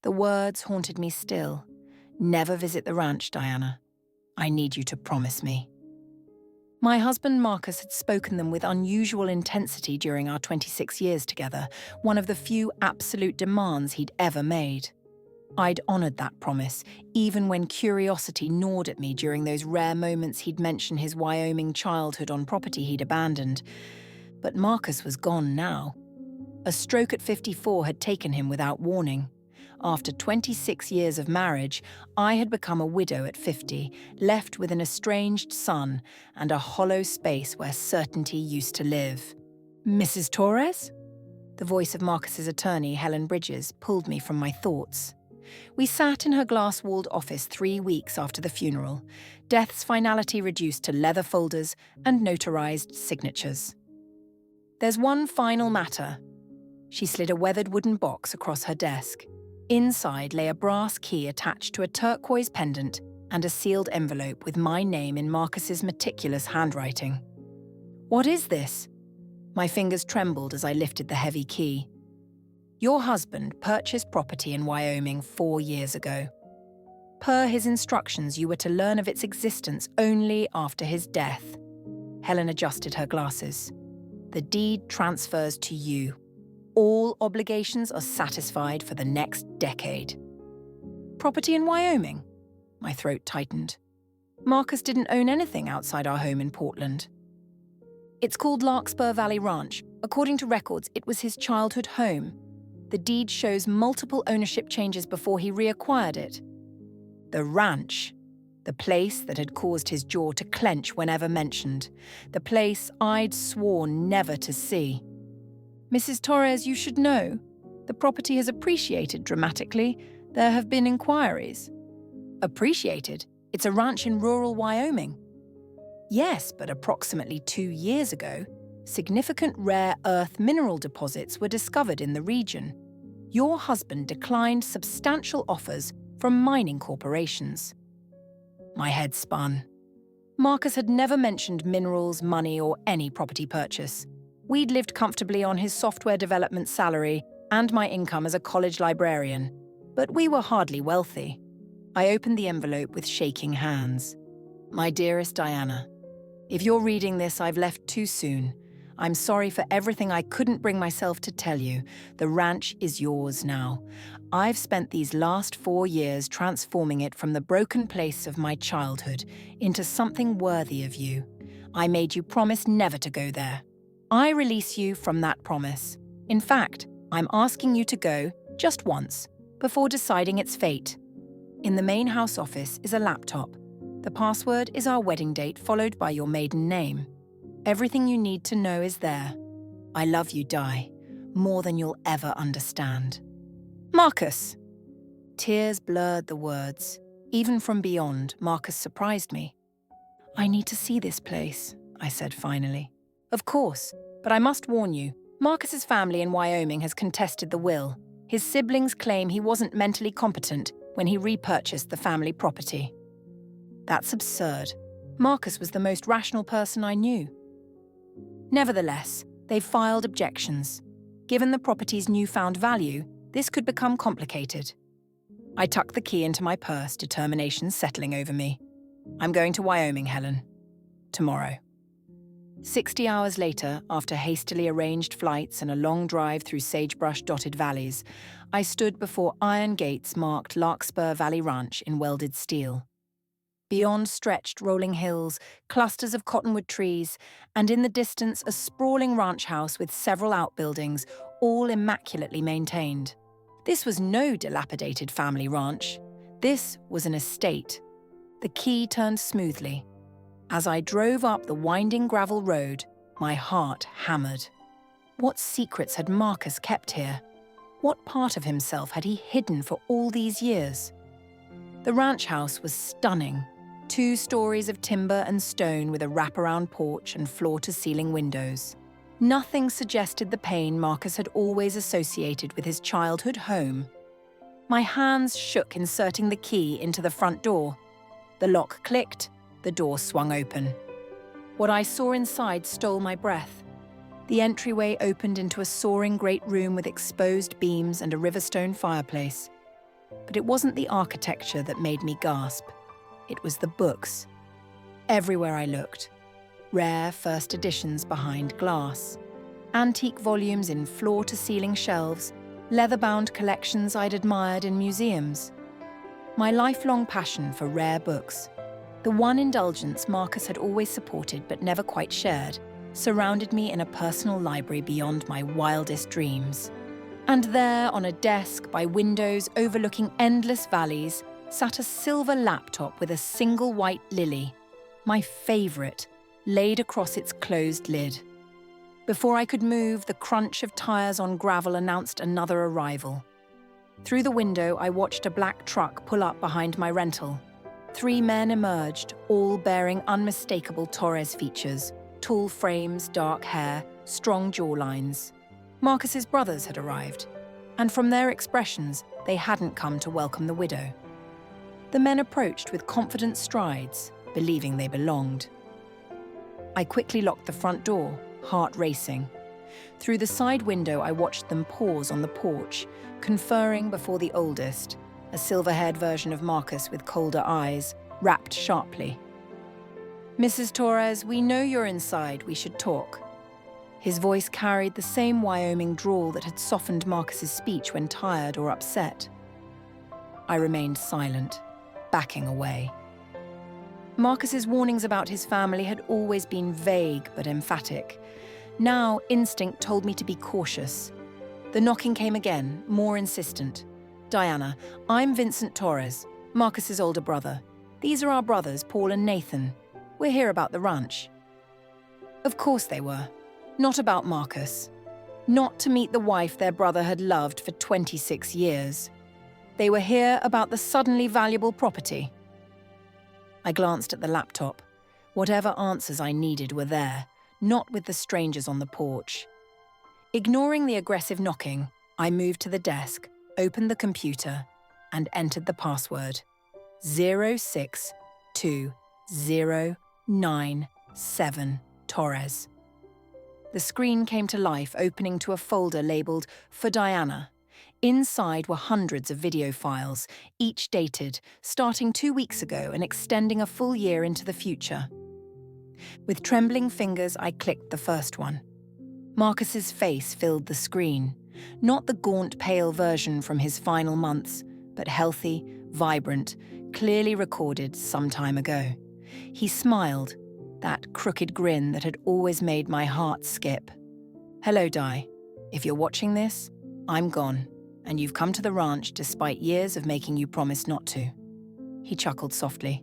The words haunted me still. Never visit the ranch, Diana. I need you to promise me. My husband Marcus had spoken them with unusual intensity during our 26 years together, one of the few absolute demands he'd ever made. I'd honoured that promise, even when curiosity gnawed at me during those rare moments he'd mention his Wyoming childhood on property he'd abandoned. But Marcus was gone now. A stroke at 54 had taken him without warning. After 26 years of marriage, I had become a widow at 50, left with an estranged son and a hollow space where certainty used to live. Mrs. Torres? The voice of Marcus's attorney, Helen Bridges, pulled me from my thoughts. We sat in her glass-walled office 3 weeks after the funeral, death's finality reduced to leather folders and notarized signatures. There's one final matter. She slid a weathered wooden box across her desk. Inside lay a brass key attached to a turquoise pendant and a sealed envelope with my name in Marcus's meticulous handwriting. What is this? My fingers trembled as I lifted the heavy key. Your husband purchased property in Wyoming 4 years ago. Per his instructions, you were to learn of its existence only after his death. Helen adjusted her glasses. The deed transfers to you. All obligations are satisfied for the next decade. Property in Wyoming? My throat tightened. Marcus didn't own anything outside our home in Portland. It's called Larkspur Valley Ranch. According to records, it was his childhood home. The deed shows multiple ownership changes before he reacquired it. The ranch, the place that had caused his jaw to clench whenever mentioned, the place I'd sworn never to see. Mrs. Torres, you should know. The property has appreciated dramatically. There have been inquiries. Appreciated? It's a ranch in rural Wyoming. Yes, but approximately 2 years ago, significant rare earth mineral deposits were discovered in the region. Your husband declined substantial offers from mining corporations. My head spun. Marcus had never mentioned minerals, money, or any property purchase. We'd lived comfortably on his software development salary and my income as a college librarian, but we were hardly wealthy. I opened the envelope with shaking hands. My dearest Diana, if you're reading this, I've left too soon. I'm sorry for everything I couldn't bring myself to tell you. The ranch is yours now. I've spent these last 4 years transforming it from the broken place of my childhood into something worthy of you. I made you promise never to go there. I release you from that promise. In fact, I'm asking you to go, just once, before deciding its fate. In the main house office is a laptop. The password is our wedding date followed by your maiden name. Everything you need to know is there. I love you, Di, more than you'll ever understand. Marcus! Tears blurred the words. Even from beyond, Marcus surprised me. I need to see this place, I said finally. Of course, but I must warn you, Marcus's family in Wyoming has contested the will. His siblings claim he wasn't mentally competent when he repurchased the family property. That's absurd. Marcus was the most rational person I knew. Nevertheless, they've filed objections. Given the property's newfound value, this could become complicated. I tucked the key into my purse, determination settling over me. I'm going to Wyoming, Helen. Tomorrow. 60 hours later, after hastily arranged flights and a long drive through sagebrush-dotted valleys, I stood before iron gates marked Larkspur Valley Ranch in welded steel. Beyond stretched rolling hills, clusters of cottonwood trees, and in the distance a sprawling ranch house with several outbuildings, all immaculately maintained. This was no dilapidated family ranch. This was an estate. The key turned smoothly. As I drove up the winding gravel road, my heart hammered. What secrets had Marcus kept here? What part of himself had he hidden for all these years? The ranch house was stunning. 2 stories of timber and stone with a wraparound porch and floor-to-ceiling windows. Nothing suggested the pain Marcus had always associated with his childhood home. My hands shook inserting the key into the front door. The lock clicked, the door swung open. What I saw inside stole my breath. The entryway opened into a soaring great room with exposed beams and a riverstone fireplace. But it wasn't the architecture that made me gasp. It was the books. Everywhere I looked. Rare first editions behind glass. Antique volumes in floor-to-ceiling shelves. Leather-bound collections I'd admired in museums. My lifelong passion for rare books. The one indulgence Marcus had always supported but never quite shared, surrounded me in a personal library beyond my wildest dreams. And there, on a desk by windows overlooking endless valleys, sat a silver laptop with a single white lily, my favourite, laid across its closed lid. Before I could move, the crunch of tyres on gravel announced another arrival. Through the window, I watched a black truck pull up behind my rental. 3 men emerged, all bearing unmistakable Torres features. Tall frames, dark hair, strong jawlines. Marcus's brothers had arrived, and from their expressions, they hadn't come to welcome the widow. The men approached with confident strides, believing they belonged. I quickly locked the front door, heart racing. Through the side window, I watched them pause on the porch, conferring before the oldest, a silver-haired version of Marcus with colder eyes, rapped sharply. "Mrs. Torres, we know you're inside. We should talk." His voice carried the same Wyoming drawl that had softened Marcus's speech when tired or upset. I remained silent, backing away. Marcus's warnings about his family had always been vague but emphatic. Now, instinct told me to be cautious. The knocking came again, more insistent. "Diana, I'm Vincent Torres, Marcus's older brother. These are our brothers, Paul and Nathan. We're here about the ranch." Of course they were. Not about Marcus. Not to meet the wife their brother had loved for 26 years. They were here about the suddenly valuable property. I glanced at the laptop. Whatever answers I needed were there, not with the strangers on the porch. Ignoring the aggressive knocking, I moved to the desk, opened the computer, and entered the password. 06209 Torres. The screen came to life, opening to a folder labelled "For Diana." Inside were hundreds of video files, each dated, starting 2 weeks ago and extending a full year into the future. With trembling fingers, I clicked the first one. Marcus's face filled the screen, not the gaunt, pale version from his final months, but healthy, vibrant, clearly recorded some time ago. He smiled, that crooked grin that had always made my heart skip. "Hello, Di. If you're watching this, I'm gone, and you've come to the ranch despite years of making you promise not to." He chuckled softly.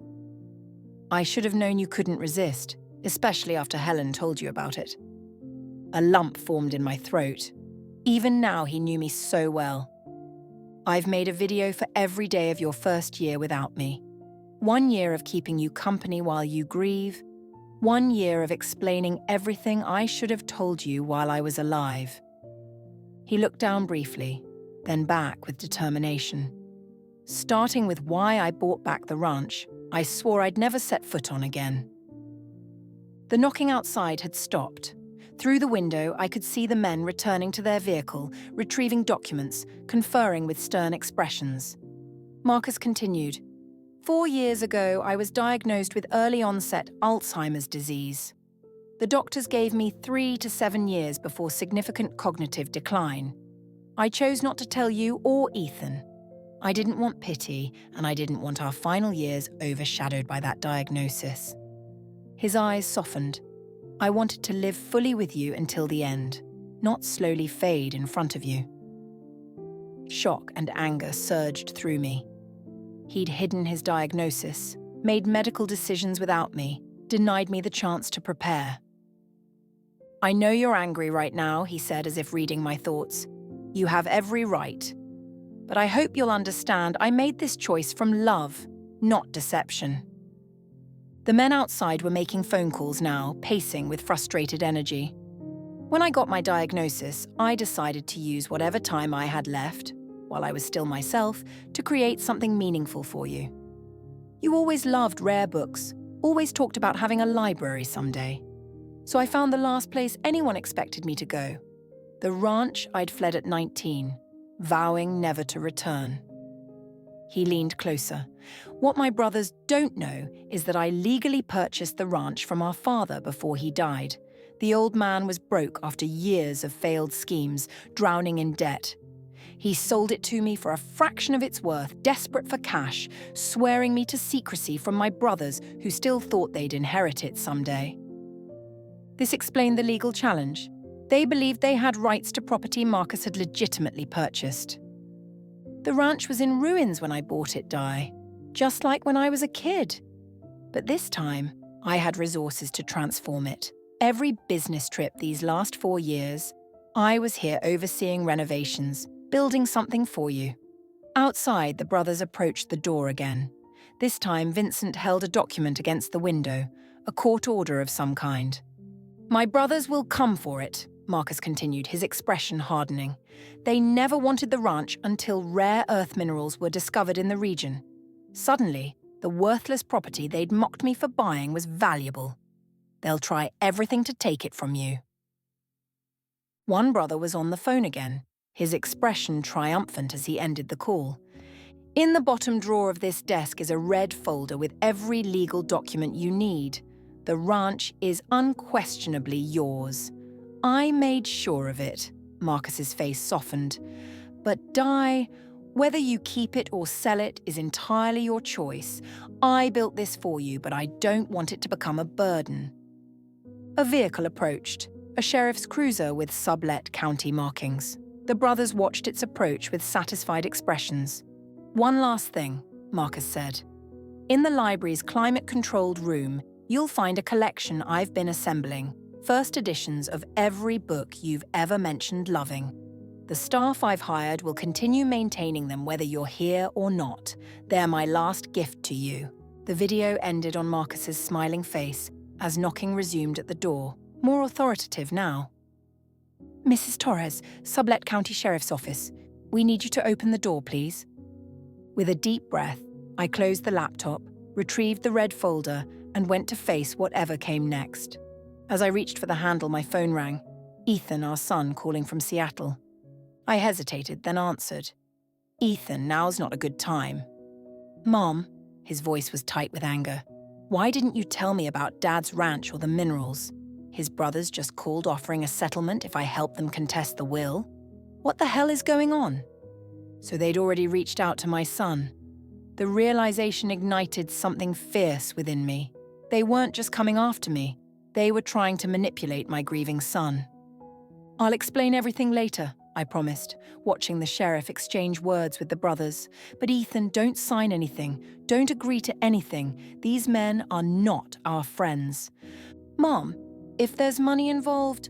"I should have known you couldn't resist, especially after Helen told you about it." A lump formed in my throat. Even now, he knew me so well. "I've made a video for every day of your first year without me. 1 year of keeping you company while you grieve. 1 year of explaining everything I should have told you while I was alive." He looked down briefly, then back with determination. Starting with why I bought back the ranch, I swore I'd never set foot on again. The knocking outside had stopped. Through the window, I could see the men returning to their vehicle, retrieving documents, conferring with stern expressions. Marcus continued. 4 years ago, I was diagnosed with early-onset Alzheimer's disease. The doctors gave me 3 to 7 years before significant cognitive decline. I chose not to tell you or Ethan. I didn't want pity, and I didn't want our final years overshadowed by that diagnosis. His eyes softened. I wanted to live fully with you until the end, not slowly fade in front of you. Shock and anger surged through me. He'd hidden his diagnosis, made medical decisions without me, denied me the chance to prepare. "I know you're angry right now," he said, as if reading my thoughts. "You have every right. But I hope you'll understand I made this choice from love, not deception." The men outside were making phone calls now, pacing with frustrated energy. When I got my diagnosis, I decided to use whatever time I had left, while I was still myself, to create something meaningful for you. You always loved rare books, always talked about having a library someday. So I found the last place anyone expected me to go, the ranch I'd fled at 19, vowing never to return. He leaned closer. What my brothers don't know is that I legally purchased the ranch from our father before he died. The old man was broke after years of failed schemes, drowning in debt. He sold it to me for a fraction of its worth, desperate for cash, swearing me to secrecy from my brothers who still thought they'd inherit it someday. This explained the legal challenge. They believed they had rights to property Marcus had legitimately purchased. The ranch was in ruins when I bought it, Di, just like when I was a kid. But this time, I had resources to transform it. Every business trip these last 4 years, I was here overseeing renovations, building something for you. Outside, the brothers approached the door again. This time, Vincent held a document against the window, a court order of some kind. My brothers will come for it, Marcus continued, his expression hardening. They never wanted the ranch until rare earth minerals were discovered in the region. Suddenly, the worthless property they'd mocked me for buying was valuable. They'll try everything to take it from you. One brother was on the phone again, his expression triumphant as he ended the call. In the bottom drawer of this desk is a red folder with every legal document you need. The ranch is unquestionably yours. I made sure of it. Marcus's face softened. But Di, whether you keep it or sell it is entirely your choice. I built this for you, but I don't want it to become a burden. A vehicle approached, a sheriff's cruiser with sublet county markings. The brothers watched its approach with satisfied expressions. One last thing, Marcus said. In the library's climate-controlled room, you'll find a collection I've been assembling. First editions of every book you've ever mentioned loving. The staff I've hired will continue maintaining them whether you're here or not. They're my last gift to you. The video ended on Marcus's smiling face as knocking resumed at the door, more authoritative now. Mrs. Torres, Sublet County Sheriff's Office. We need you to open the door, please. With a deep breath, I closed the laptop, retrieved the red folder, and went to face whatever came next. As I reached for the handle, my phone rang. Ethan, our son, calling from Seattle. I hesitated, then answered. Ethan, now's not a good time. Mom, his voice was tight with anger. Why didn't you tell me about Dad's ranch or the minerals? His brothers just called offering a settlement if I helped them contest the will. What the hell is going on? So they'd already reached out to my son. The realization ignited something fierce within me. They weren't just coming after me. They were trying to manipulate my grieving son. I'll explain everything later, I promised, watching the sheriff exchange words with the brothers. But Ethan, don't sign anything. Don't agree to anything. These men are not our friends. Mom, if there's money involved...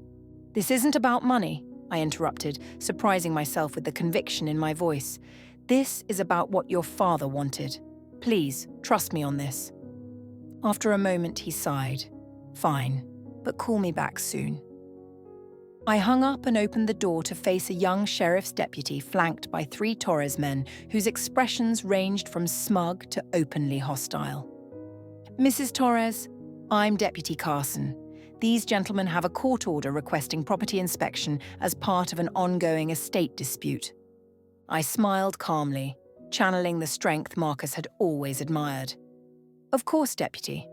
This isn't about money, I interrupted, surprising myself with the conviction in my voice. This is about what your father wanted. Please, trust me on this. After a moment, he sighed. Fine, but call me back soon. I hung up and opened the door to face a young sheriff's deputy flanked by 3 Torres men whose expressions ranged from smug to openly hostile. Mrs. Torres, I'm Deputy Carson. These gentlemen have a court order requesting property inspection as part of an ongoing estate dispute. I smiled calmly, channeling the strength Marcus had always admired. Of course, Deputy.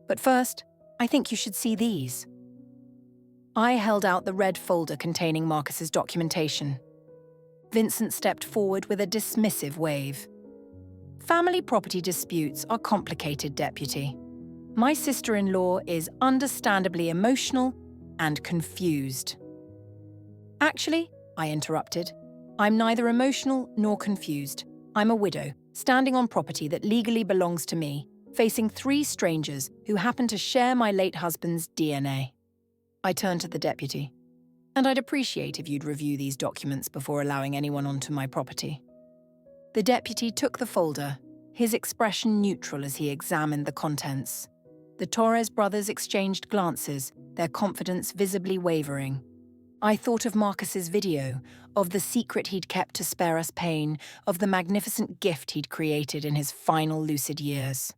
But first, I think you should see these. I held out the red folder containing Marcus's documentation. Vincent stepped forward with a dismissive wave. Family property disputes are complicated, Deputy. My sister-in-law is understandably emotional and confused. Actually, I interrupted, I'm neither emotional nor confused. I'm a widow, standing on property that legally belongs to me, facing 3 strangers who happen to share my late husband's DNA. I turned to the deputy. And I'd appreciate if you'd review these documents before allowing anyone onto my property. The deputy took the folder, his expression neutral as he examined the contents. The Torres brothers exchanged glances, their confidence visibly wavering. I thought of Marcus's video, of the secret he'd kept to spare us pain, of the magnificent gift he'd created in his final lucid years.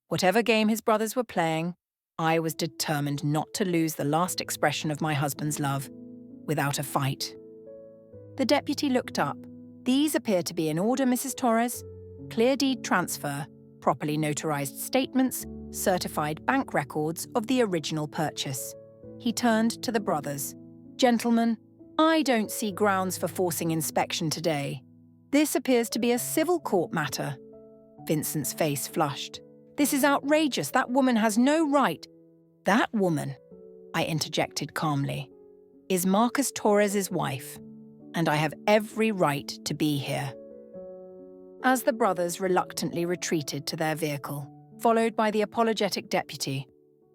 Whatever game his brothers were playing, I was determined not to lose the last expression of my husband's love, without a fight. The deputy looked up. These appear to be in order, Mrs. Torres. clear deed transfer, properly notarized statements, certified bank records of the original purchase. He turned to the brothers. "Gentlemen, I don't see grounds for forcing inspection today. This appears to be a civil court matter." Vincent's face flushed. "This is outrageous. That woman has no right." "That woman," I interjected calmly, "is Marcus Torres's wife, and I have every right to be here." As the brothers reluctantly retreated to their vehicle, followed by the apologetic deputy,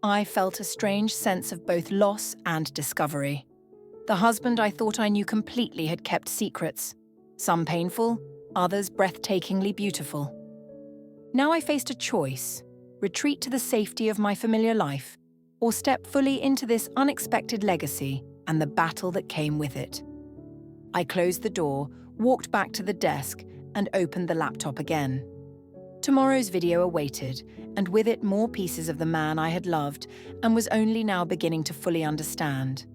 I felt a strange sense of both loss and discovery. The husband I thought I knew completely had kept secrets, some painful, others breathtakingly beautiful. Now I faced a choice: retreat to the safety of my familiar life, or step fully into this unexpected legacy and the battle that came with it. I closed the door, walked back to the desk, and opened the laptop again. Tomorrow's video awaited, and with it more pieces of the man I had loved and was only now beginning to fully understand.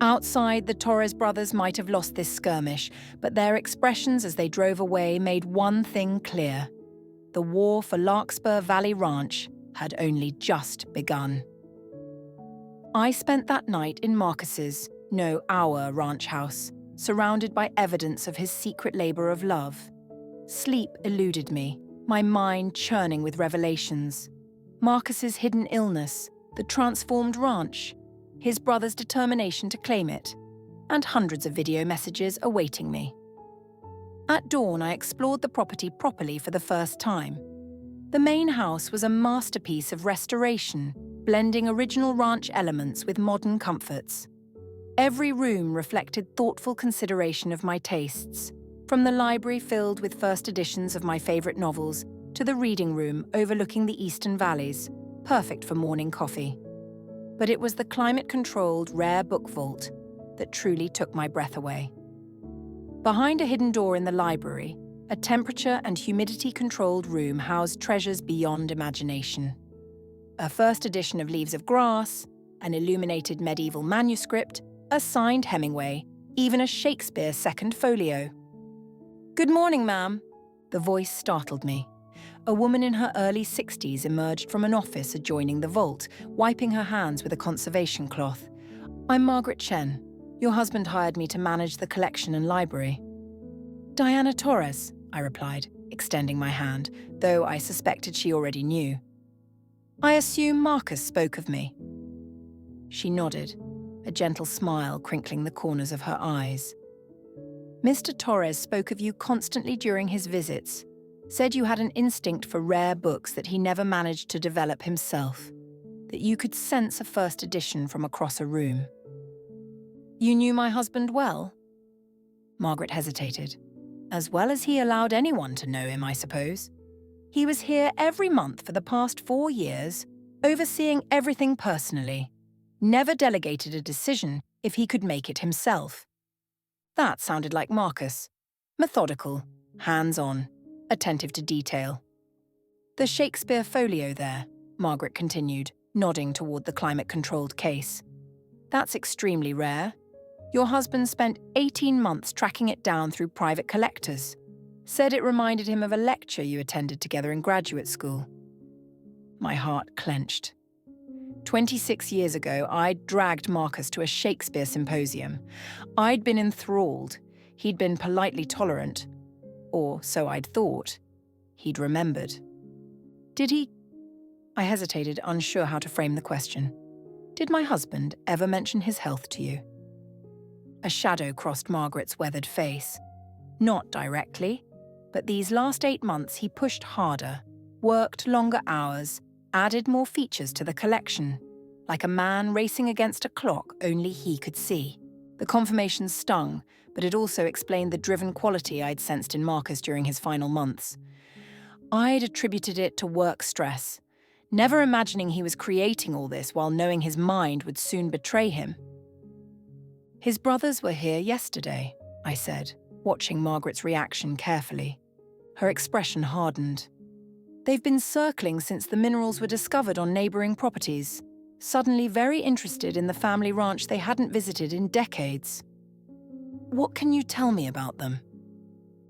Outside, the Torres brothers might have lost this skirmish, but their expressions as they drove away made one thing clear: the war for Larkspur Valley Ranch had only just begun. I spent that night in Marcus's, no, our ranch house, surrounded by evidence of his secret labor of love. Sleep eluded me, my mind churning with revelations. Marcus's hidden illness, the transformed ranch, his brother's determination to claim it, and hundreds of video messages awaiting me. At dawn, I explored the property properly for the first time. The main house was a masterpiece of restoration, blending original ranch elements with modern comforts. Every room reflected thoughtful consideration of my tastes, from the library filled with first editions of my favorite novels to the reading room overlooking the eastern valleys, perfect for morning coffee. But it was the climate-controlled, rare book vault that truly took my breath away. Behind a hidden door in the library, a temperature and humidity-controlled room housed treasures beyond imagination. A first edition of Leaves of Grass, an illuminated medieval manuscript, a signed Hemingway, even a Shakespeare second folio. "Good morning, ma'am." The voice startled me. A woman in her early 60s emerged from an office adjoining the vault, wiping her hands with a conservation cloth. "I'm Margaret Chen. Your husband hired me to manage the collection and library." "Diana Torres," I replied, extending my hand, though I suspected she already knew. "I assume Marcus spoke of me." She nodded, a gentle smile crinkling the corners of her eyes. "Mr. Torres spoke of you constantly during his visits, said you had an instinct for rare books that he never managed to develop himself, that you could sense a first edition from across a room." "You knew my husband well?" Margaret hesitated. "As well as he allowed anyone to know him, I suppose. He was here every month for the past 4 years, overseeing everything personally. Never delegated a decision if he could make it himself." That sounded like Marcus. Methodical, hands-on, attentive to detail. "The Shakespeare folio there," Margaret continued, nodding toward the climate-controlled case. "That's extremely rare. Your husband spent 18 months tracking it down through private collectors. Said it reminded him of a lecture you attended together in graduate school." My heart clenched. 26 years ago, I'd dragged Marcus to a Shakespeare symposium. I'd been enthralled. He'd been politely tolerant. Or so I'd thought. He'd remembered. "Did he—" I hesitated, unsure how to frame the question. "Did my husband ever mention his health to you?" A shadow crossed Margaret's weathered face. "Not directly, but these last 8 months he pushed harder, worked longer hours, added more features to the collection, like a man racing against a clock only he could see." The confirmation stung, but it also explained the driven quality I'd sensed in Marcus during his final months. I'd attributed it to work stress, never imagining he was creating all this while knowing his mind would soon betray him. "His brothers were here yesterday," I said, watching Margaret's reaction carefully. Her expression hardened. "They've been circling since the minerals were discovered on neighboring properties, suddenly very interested in the family ranch they hadn't visited in decades." "What can you tell me about them?"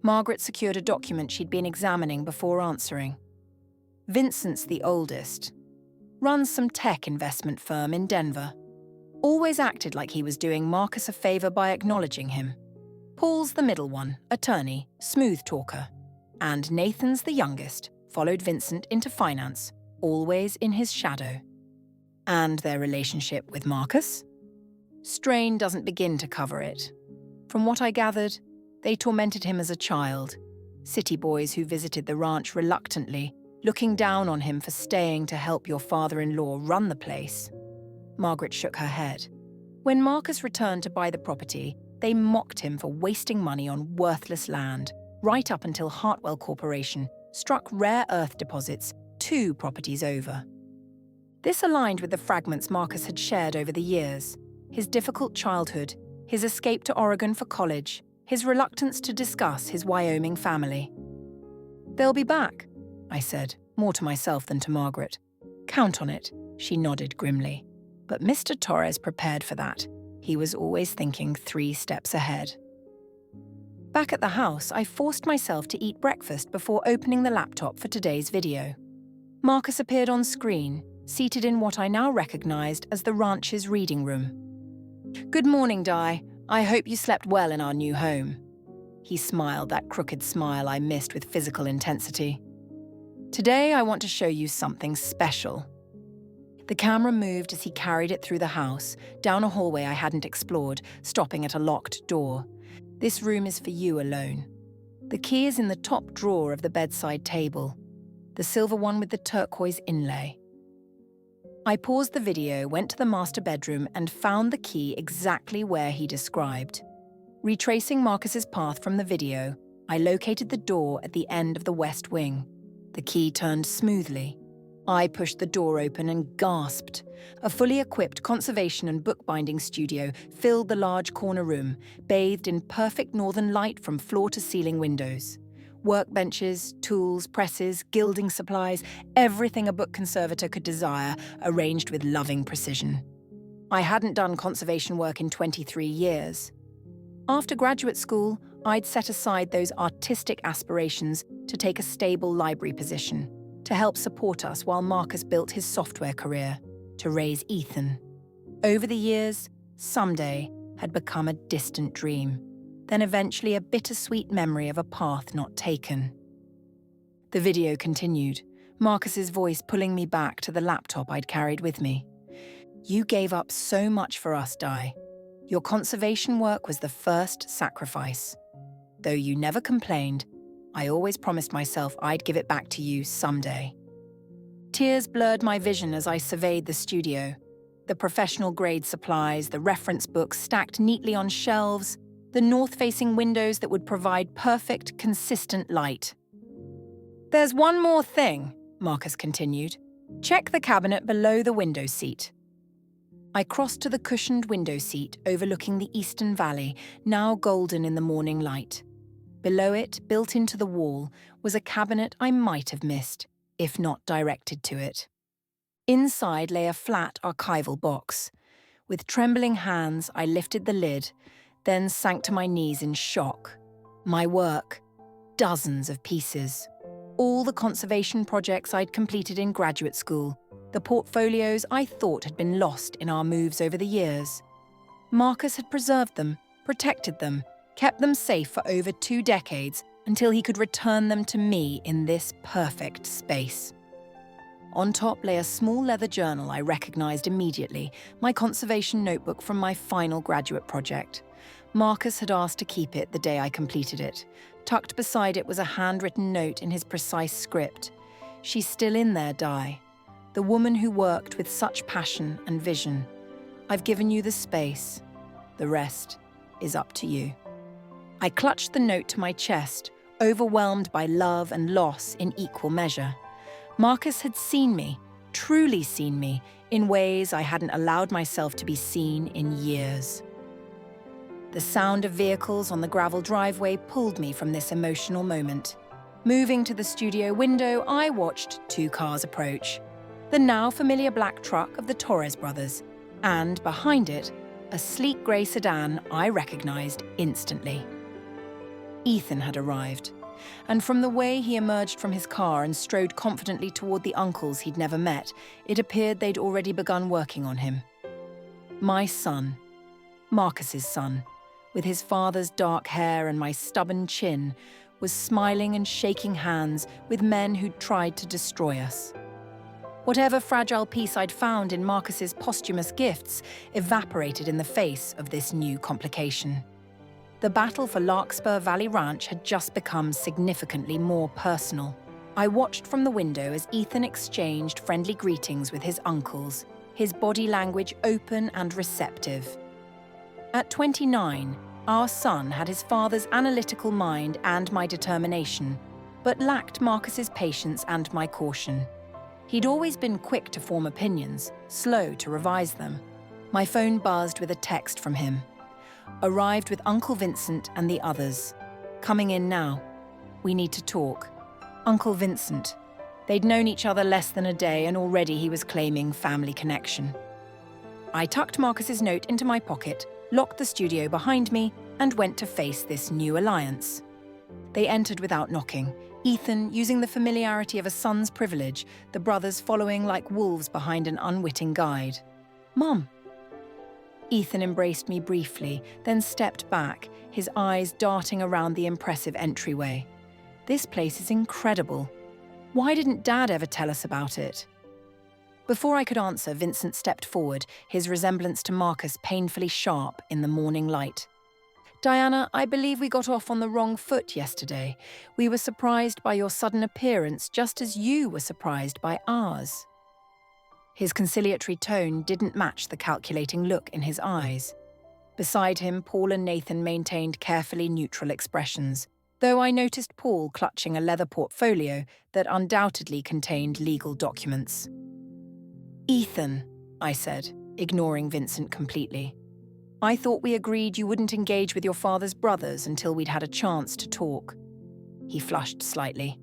Margaret secured a document she'd been examining before answering. Vincent's the oldest. Runs some tech investment firm in Denver. Always acted like he was doing Marcus a favor by acknowledging him. Paul's the middle one, attorney, smooth talker. And Nathan's the youngest, followed Vincent into finance, always in his shadow. And their relationship with Marcus? Strain doesn't begin to cover it. From what I gathered, they tormented him as a child, city boys who visited the ranch reluctantly, looking down on him for staying to help your father-in-law run the place. Margaret shook her head. When Marcus returned to buy the property, they mocked him for wasting money on worthless land, right up until Hartwell Corporation struck rare earth deposits 2 properties over. This aligned with the fragments Marcus had shared over the years: his difficult childhood, his escape to Oregon for college, his reluctance to discuss his Wyoming family. "They'll be back," I said, more to myself than to Margaret. "Count on it," she nodded grimly. But Mr. Torres prepared for that. He was always thinking 3 steps ahead. Back at the house, I forced myself to eat breakfast before opening the laptop for today's video. Marcus appeared on screen, seated in what I now recognized as the ranch's reading room. "Good morning, Di. I hope you slept well in our new home." He smiled, that crooked smile I missed with physical intensity. "Today I want to show you something special." The camera moved as he carried it through the house, down a hallway I hadn't explored, stopping at a locked door. "This room is for you alone. The key is in the top drawer of the bedside table, the silver one with the turquoise inlay." I paused the video, went to the master bedroom, and found the key exactly where he described. Retracing Marcus's path from the video, I located the door at the end of the west wing. The key turned smoothly. I pushed the door open and gasped. A fully equipped conservation and bookbinding studio filled the large corner room, bathed in perfect northern light from floor to ceiling windows. Workbenches, tools, presses, gilding supplies, everything a book conservator could desire, arranged with loving precision. I hadn't done conservation work in 23 years. After graduate school, I'd set aside those artistic aspirations to take a stable library position, to help support us while Marcus built his software career, to raise Ethan. Over the years, someday had become a distant dream, then eventually a bittersweet memory of a path not taken. The video continued, Marcus's voice pulling me back to the laptop I'd carried with me. "You gave up so much for us, Di. Your conservation work was the first sacrifice. Though you never complained, I always promised myself I'd give it back to you someday." Tears blurred my vision as I surveyed the studio. The professional-grade supplies, the reference books stacked neatly on shelves, the north-facing windows that would provide perfect, consistent light. "There's one more thing," Marcus continued. "Check the cabinet below the window seat." I crossed to the cushioned window seat overlooking the eastern valley, now golden in the morning light. Below it, built into the wall, was a cabinet I might have missed, if not directed to it. Inside lay a flat archival box. With trembling hands, I lifted the lid, then sank to my knees in shock. My work, dozens of pieces. All the conservation projects I'd completed in graduate school, the portfolios I thought had been lost in our moves over the years. Marcus had preserved them, protected them, kept them safe for over 2 decades until he could return them to me in this perfect space. On top lay a small leather journal I recognized immediately, my conservation notebook from my final graduate project. Marcus had asked to keep it the day I completed it. Tucked beside it was a handwritten note in his precise script. "She's still in there, Di. The woman who worked with such passion and vision. I've given you the space. The rest is up to you." I clutched the note to my chest, overwhelmed by love and loss in equal measure. Marcus had seen me, truly seen me, in ways I hadn't allowed myself to be seen in years. The sound of vehicles on the gravel driveway pulled me from this emotional moment. Moving to the studio window, I watched 2 cars approach. The now familiar black truck of the Torres brothers, and behind it, a sleek grey sedan I recognized instantly. Ethan had arrived, and from the way he emerged from his car and strode confidently toward the uncles he'd never met, it appeared they'd already begun working on him. My son, Marcus's son, with his father's dark hair and my stubborn chin, was smiling and shaking hands with men who'd tried to destroy us. Whatever fragile peace I'd found in Marcus's posthumous gifts evaporated in the face of this new complication. The battle for Larkspur Valley Ranch had just become significantly more personal. I watched from the window as Ethan exchanged friendly greetings with his uncles, his body language open and receptive. At 29, our son had his father's analytical mind and my determination, but lacked Marcus's patience and my caution. He'd always been quick to form opinions, slow to revise them. My phone buzzed with a text from him. Arrived with Uncle Vincent and the others. Coming in now. We need to talk. Uncle Vincent. They'd known each other less than a day and already he was claiming family connection. I tucked Marcus's note into my pocket, locked the studio behind me, and went to face this new alliance. They entered without knocking, Ethan using the familiarity of a son's privilege, the brothers following like wolves behind an unwitting guide. "Mom." Ethan embraced me briefly, then stepped back, his eyes darting around the impressive entryway. "This place is incredible. Why didn't Dad ever tell us about it?" Before I could answer, Vincent stepped forward, his resemblance to Marcus painfully sharp in the morning light. "Diana, I believe we got off on the wrong foot yesterday. We were surprised by your sudden appearance just as you were surprised by ours." His conciliatory tone didn't match the calculating look in his eyes. Beside him, Paul and Nathan maintained carefully neutral expressions, though I noticed Paul clutching a leather portfolio that undoubtedly contained legal documents. "Ethan," I said, ignoring Vincent completely. "I thought we agreed you wouldn't engage with your father's brothers until we'd had a chance to talk." He flushed slightly.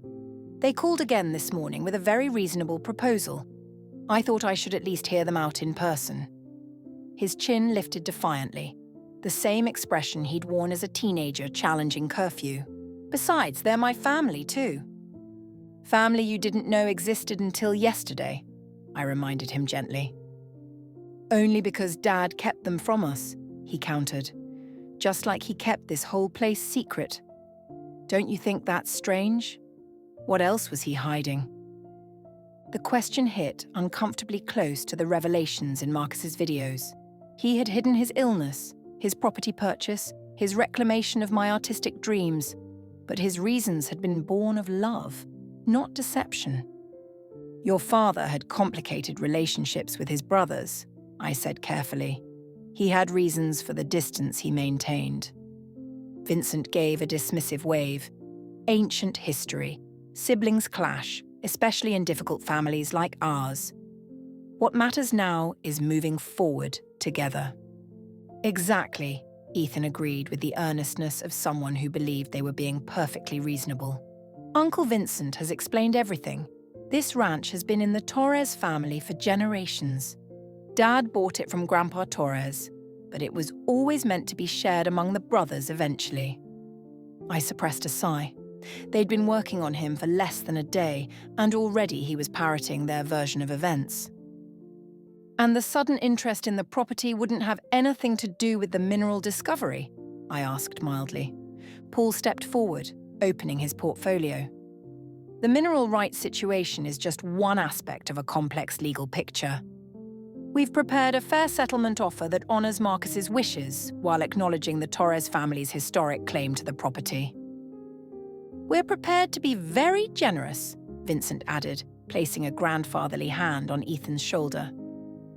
"They called again this morning with a very reasonable proposal. I thought I should at least hear them out in person." His chin lifted defiantly, the same expression he'd worn as a teenager challenging curfew. "Besides, they're my family too." "Family you didn't know existed until yesterday," I reminded him gently. "Only because Dad kept them from us," he countered, "just like he kept this whole place secret. Don't you think that's strange? What else was he hiding?" The question hit uncomfortably close to the revelations in Marcus's videos. He had hidden his illness, his property purchase, his reclamation of my artistic dreams, but his reasons had been born of love, not deception. "Your father had complicated relationships with his brothers," I said carefully. "He had reasons for the distance he maintained." Vincent gave a dismissive wave. "Ancient history. Siblings clash, especially in difficult families like ours. What matters now is moving forward together." "Exactly," Ethan agreed with the earnestness of someone who believed they were being perfectly reasonable. "Uncle Vincent has explained everything. This ranch has been in the Torres family for generations. Dad bought it from Grandpa Torres, but it was always meant to be shared among the brothers eventually." I suppressed a sigh. They'd been working on him for less than a day, and already he was parroting their version of events. "And the sudden interest in the property wouldn't have anything to do with the mineral discovery?" I asked mildly. Paul stepped forward, opening his portfolio. "The mineral rights situation is just one aspect of a complex legal picture. We've prepared a fair settlement offer that honors Marcus's wishes while acknowledging the Torres family's historic claim to the property." "We're prepared to be very generous," Vincent added, placing a grandfatherly hand on Ethan's shoulder.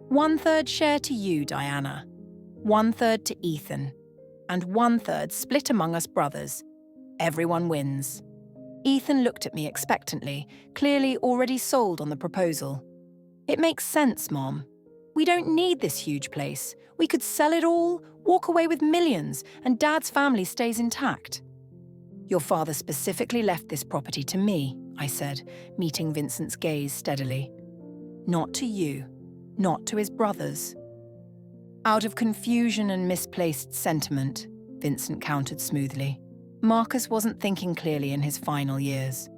"1/3 share to you, Diana. 1/3 to Ethan. And 1/3 split among us brothers. Everyone wins." Ethan looked at me expectantly, clearly already sold on the proposal. "It makes sense, Mom. We don't need this huge place. We could sell it all, walk away with millions, and Dad's family stays intact." "Your father specifically left this property to me," I said, meeting Vincent's gaze steadily. "Not to you, not to his brothers." "Out of confusion and misplaced sentiment," Vincent countered smoothly. Marcus wasn't thinking clearly in his final years.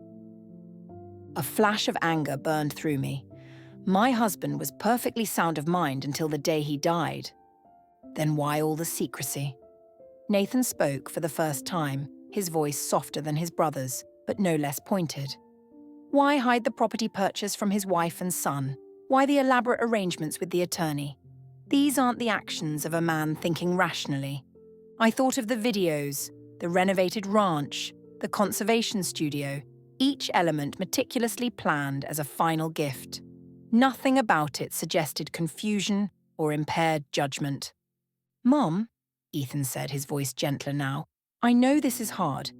A flash of anger burned through me. My husband was perfectly sound of mind until the day he died. Then why all the secrecy? Nathan spoke for the first time, his voice softer than his brother's, but no less pointed. Why hide the property purchase from his wife and son? Why the elaborate arrangements with the attorney? These aren't the actions of a man thinking rationally. I thought of the videos, the renovated ranch, the conservation studio, each element meticulously planned as a final gift. Nothing about it suggested confusion or impaired judgment. "Mom," Ethan said, his voice gentler now, "I know this is hard.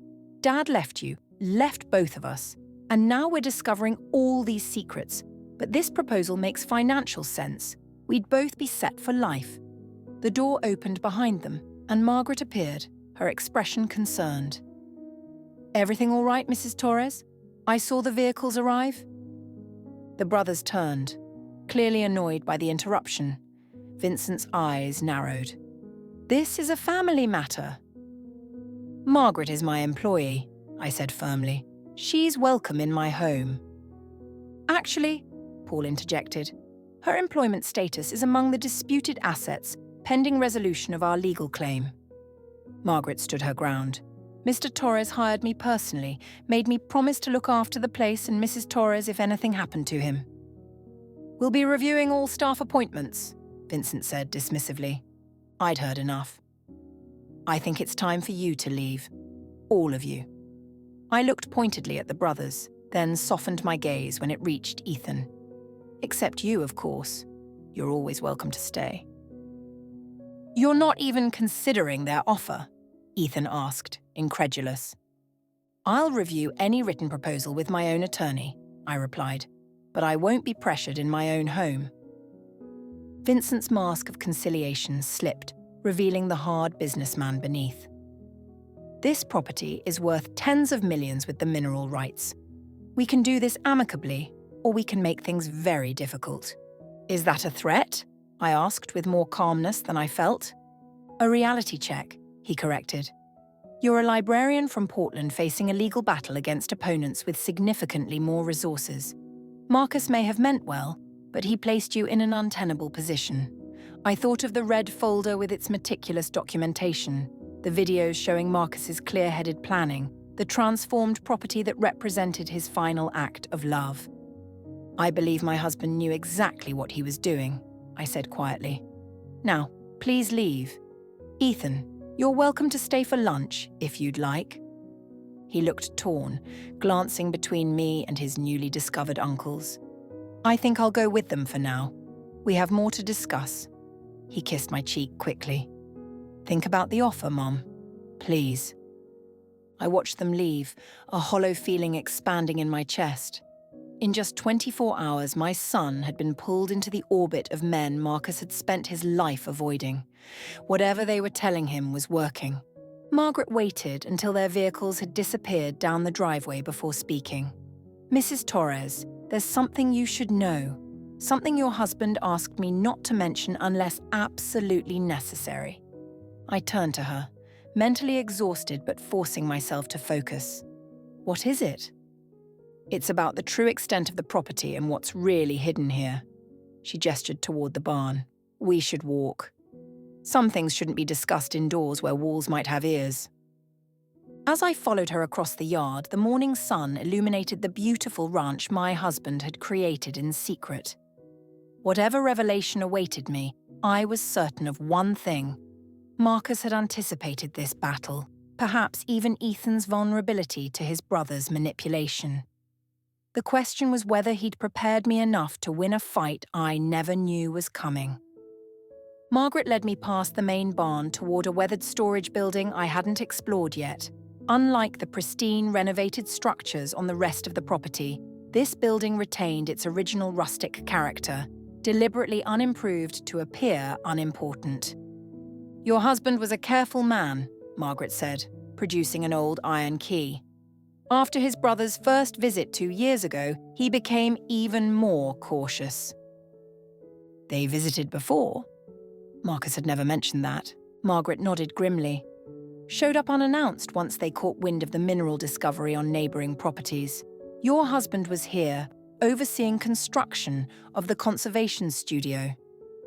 Dad left you, left both of us, and now we're discovering all these secrets. But this proposal makes financial sense. We'd both be set for life." The door opened behind them, and Margaret appeared, her expression concerned. "Everything all right, Mrs. Torres? I saw the vehicles arrive." The brothers turned, clearly annoyed by the interruption. Vincent's eyes narrowed. "This is a family matter." "Margaret is my employee," I said firmly. "She's welcome in my home." "Actually," Paul interjected, "her employment status is among the disputed assets pending resolution of our legal claim." Margaret stood her ground. "Mr. Torres hired me personally, made me promise to look after the place and Mrs. Torres if anything happened to him." "We'll be reviewing all staff appointments," Vincent said dismissively. I'd heard enough. "I think it's time for you to leave. All of you." I looked pointedly at the brothers, then softened my gaze when it reached Ethan. "Except you, of course. You're always welcome to stay." "You're not even considering their offer?" Ethan asked, incredulous. "I'll review any written proposal with my own attorney," I replied, "but I won't be pressured in my own home." Vincent's mask of conciliation slipped, revealing the hard businessman beneath. "This property is worth tens of millions with the mineral rights. We can do this amicably, or we can make things very difficult." "Is that a threat?" I asked with more calmness than I felt. "A reality check," he corrected. "You're a librarian from Portland facing a legal battle against opponents with significantly more resources. Marcus may have meant well, but he placed you in an untenable position. I thought of the red folder with its meticulous documentation, the videos showing Marcus's clear-headed planning, the transformed property that represented his final act of love. I believe my husband knew exactly what he was doing," I said quietly. "Now, please leave. Ethan, you're welcome to stay for lunch, if you'd like." He looked torn, glancing between me and his newly discovered uncles. "I think I'll go with them for now. We have more to discuss." He kissed my cheek quickly. "Think about the offer, Mom. Please." I watched them leave, a hollow feeling expanding in my chest. In just 24 hours, my son had been pulled into the orbit of men Marcus had spent his life avoiding. Whatever they were telling him was working. Margaret waited until their vehicles had disappeared down the driveway before speaking. "Mrs. Torres, there's something you should know. Something your husband asked me not to mention unless absolutely necessary." I turned to her, mentally exhausted but forcing myself to focus. "What is it?" "It's about the true extent of the property and what's really hidden here." She gestured toward the barn. "We should walk. Some things shouldn't be discussed indoors where walls might have ears." As I followed her across the yard, the morning sun illuminated the beautiful ranch my husband had created in secret. Whatever revelation awaited me, I was certain of one thing. Marcus had anticipated this battle, perhaps even Ethan's vulnerability to his brother's manipulation. The question was whether he'd prepared me enough to win a fight I never knew was coming. Margaret led me past the main barn toward a weathered storage building I hadn't explored yet. Unlike the pristine, renovated structures on the rest of the property, this building retained its original rustic character, deliberately unimproved to appear unimportant. "Your husband was a careful man," Margaret said, producing an old iron key. "After his brother's first visit 2 years ago, he became even more cautious." "They visited before?" Marcus had never mentioned that. Margaret nodded grimly. showed up unannounced once they caught wind of the mineral discovery on neighbouring properties. Your husband was here, overseeing construction of the conservation studio.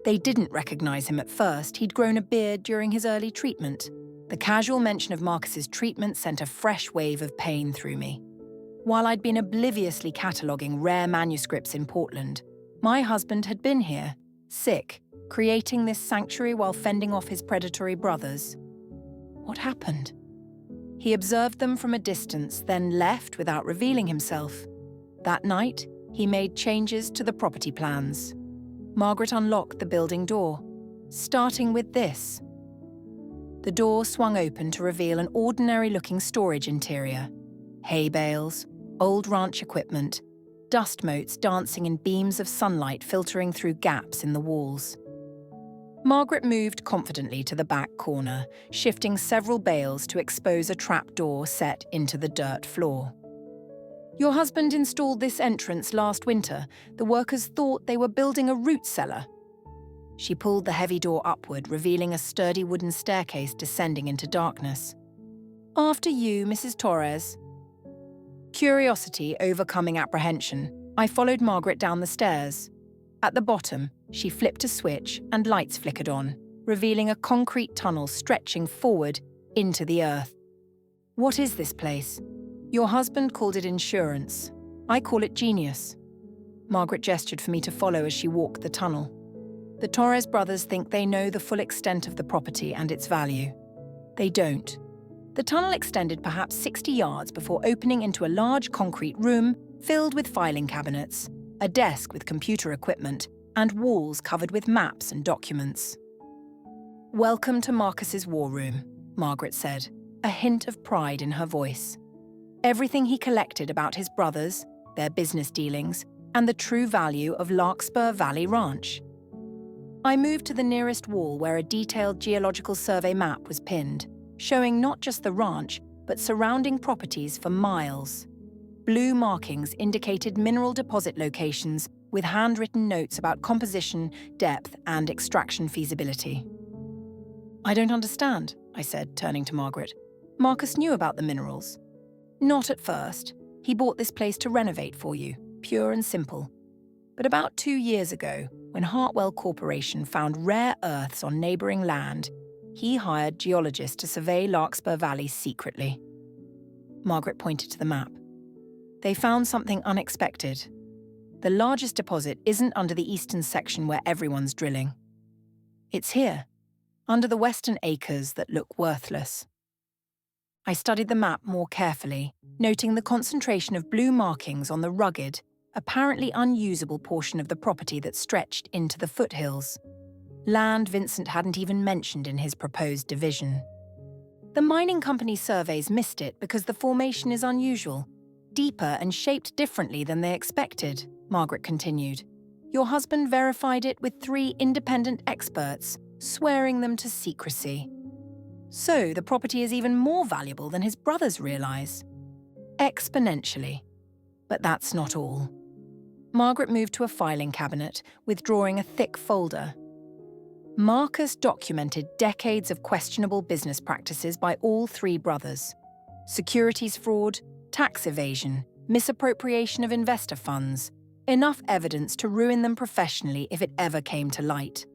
They didn't recognise him at first. He'd grown a beard during his early treatment. The casual mention of Marcus's treatment sent a fresh wave of pain through me. While I'd been obliviously cataloguing rare manuscripts in Portland, my husband had been here, sick, creating this sanctuary while fending off his predatory brothers. What happened? He observed them from a distance, then left without revealing himself. That night, he made changes to the property plans. Margaret unlocked the building door, starting with this. The door swung open to reveal an ordinary-looking storage interior. Hay bales, old ranch equipment, dust motes dancing in beams of sunlight filtering through gaps in the walls. Margaret moved confidently to the back corner, shifting several bales to expose a trapdoor set into the dirt floor. Your husband installed this entrance last winter. The workers thought they were building a root cellar. She pulled the heavy door upward, revealing a sturdy wooden staircase descending into darkness. After you, Mrs. Torres. Curiosity overcoming apprehension, I followed Margaret down the stairs. At the bottom, she flipped a switch and lights flickered on, revealing a concrete tunnel stretching forward into the earth. What is this place? Your husband called it insurance. I call it genius. Margaret gestured for me to follow as she walked the tunnel. The Torres brothers think they know the full extent of the property and its value. They don't. The tunnel extended perhaps 60 yards before opening into a large concrete room filled with filing cabinets, a desk with computer equipment, and walls covered with maps and documents. "Welcome to Marcus's war room," Margaret said, a hint of pride in her voice. Everything he collected about his brothers, their business dealings, and the true value of Larkspur Valley Ranch. I moved to the nearest wall where a detailed geological survey map was pinned, showing not just the ranch, but surrounding properties for miles. Blue markings indicated mineral deposit locations with handwritten notes about composition, depth, and extraction feasibility. "I don't understand," I said, turning to Margaret. "Marcus knew about the minerals." "Not at first. He bought this place to renovate for you, pure and simple. But about 2 years ago, when Hartwell Corporation found rare earths on neighbouring land, he hired geologists to survey Larkspur Valley secretly." Margaret pointed to the map. "They found something unexpected. The largest deposit isn't under the eastern section where everyone's drilling. It's here, under the western acres that look worthless." I studied the map more carefully, noting the concentration of blue markings on the rugged, apparently unusable portion of the property that stretched into the foothills. Land Vincent hadn't even mentioned in his proposed division. "The mining company surveys missed it because the formation is unusual, deeper and shaped differently than they expected," Margaret continued. "Your husband verified it with 3 independent experts, swearing them to secrecy. So the property is even more valuable than his brothers realize. Exponentially. But that's not all." Margaret moved to a filing cabinet, withdrawing a thick folder. Marcus documented decades of questionable business practices by all 3 brothers. Securities fraud, tax evasion, misappropriation of investor funds. Enough evidence to ruin them professionally if it ever came to light.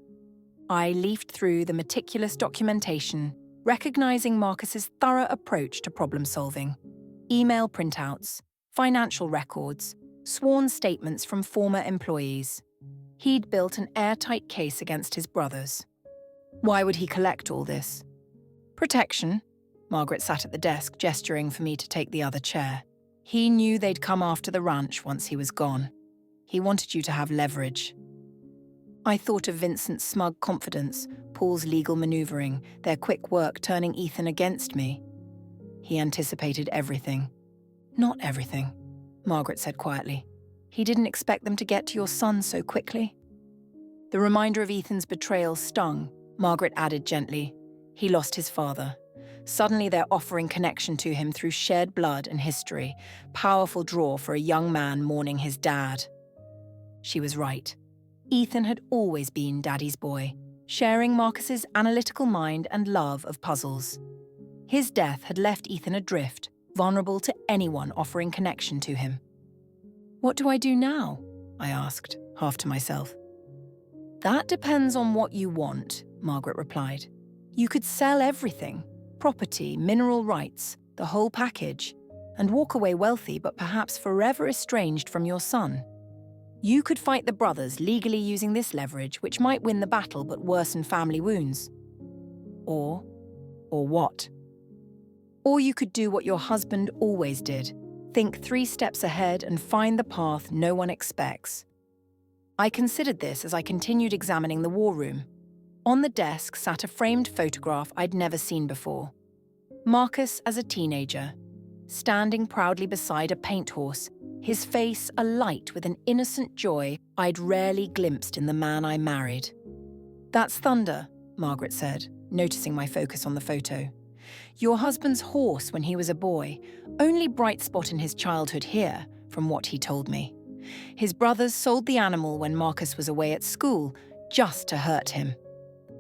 I leafed through the meticulous documentation, recognizing Marcus's thorough approach to problem-solving. Email printouts, financial records, sworn statements from former employees. He'd built an airtight case against his brothers. Why would he collect all this? Protection. Margaret sat at the desk, gesturing for me to take the other chair. He knew they'd come after the ranch once he was gone. He wanted you to have leverage. I thought of Vincent's smug confidence, Paul's legal maneuvering, their quick work turning Ethan against me. He anticipated everything. Not everything, Margaret said quietly. He didn't expect them to get to your son so quickly. The reminder of Ethan's betrayal stung, Margaret added gently. He lost his father. Suddenly they're offering connection to him through shared blood and history. Powerful draw for a young man mourning his dad. She was right. Ethan had always been Daddy's boy, sharing Marcus's analytical mind and love of puzzles. His death had left Ethan adrift, vulnerable to anyone offering connection to him. "What do I do now?" I asked, half to myself. "That depends on what you want," Margaret replied. "You could sell everything, property, mineral rights, the whole package, and walk away wealthy but perhaps forever estranged from your son. You could fight the brothers legally using this leverage, which might win the battle but worsen family wounds. Or what? Or you could do what your husband always did, think 3 steps ahead and find the path no one expects." I considered this as I continued examining the war room. On the desk sat a framed photograph I'd never seen before. Marcus as a teenager, standing proudly beside a paint horse, his face alight with an innocent joy I'd rarely glimpsed in the man I married. "That's Thunder," Margaret said, noticing my focus on the photo. "Your husband's horse when he was a boy, only bright spot in his childhood here, from what he told me. His brothers sold the animal when Marcus was away at school, just to hurt him."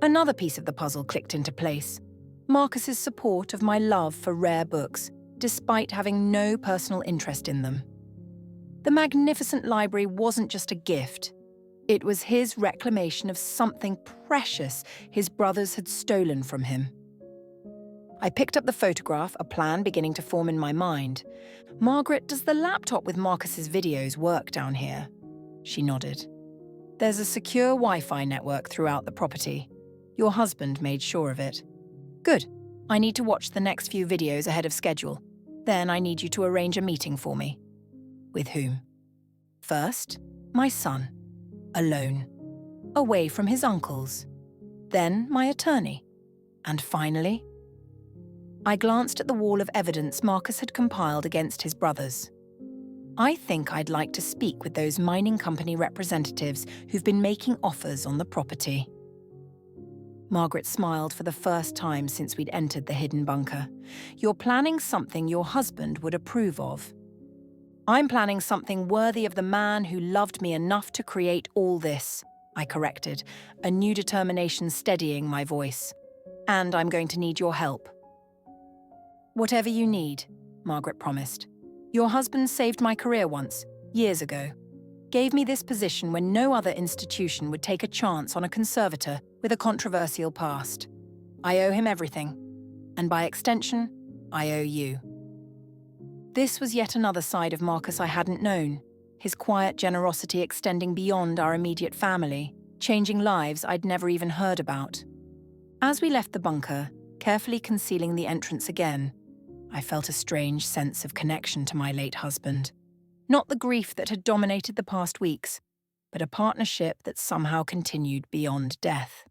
Another piece of the puzzle clicked into place. Marcus's support of my love for rare books, despite having no personal interest in them. The magnificent library wasn't just a gift. It was his reclamation of something precious his brothers had stolen from him. I picked up the photograph, a plan beginning to form in my mind. "Margaret, does the laptop with Marcus's videos work down here?" She nodded. "There's a secure Wi-Fi network throughout the property. Your husband made sure of it." "Good. I need to watch the next few videos ahead of schedule. Then I need you to arrange a meeting for me." "With whom?" "First, my son. Alone. Away from his uncles. Then my attorney. And finally..." I glanced at the wall of evidence Marcus had compiled against his brothers. "I think I'd like to speak with those mining company representatives who've been making offers on the property." Margaret smiled for the first time since we'd entered the hidden bunker. "You're planning something your husband would approve of." "I'm planning something worthy of the man who loved me enough to create all this," I corrected, a new determination steadying my voice. "And I'm going to need your help." "Whatever you need," Margaret promised. "Your husband saved my career once, years ago. Gave me this position when no other institution would take a chance on a conservator with a controversial past. I owe him everything. And by extension, I owe you." This was yet another side of Marcus I hadn't known, his quiet generosity extending beyond our immediate family, changing lives I'd never even heard about. As we left the bunker, carefully concealing the entrance again, I felt a strange sense of connection to my late husband. Not the grief that had dominated the past weeks, but a partnership that somehow continued beyond death.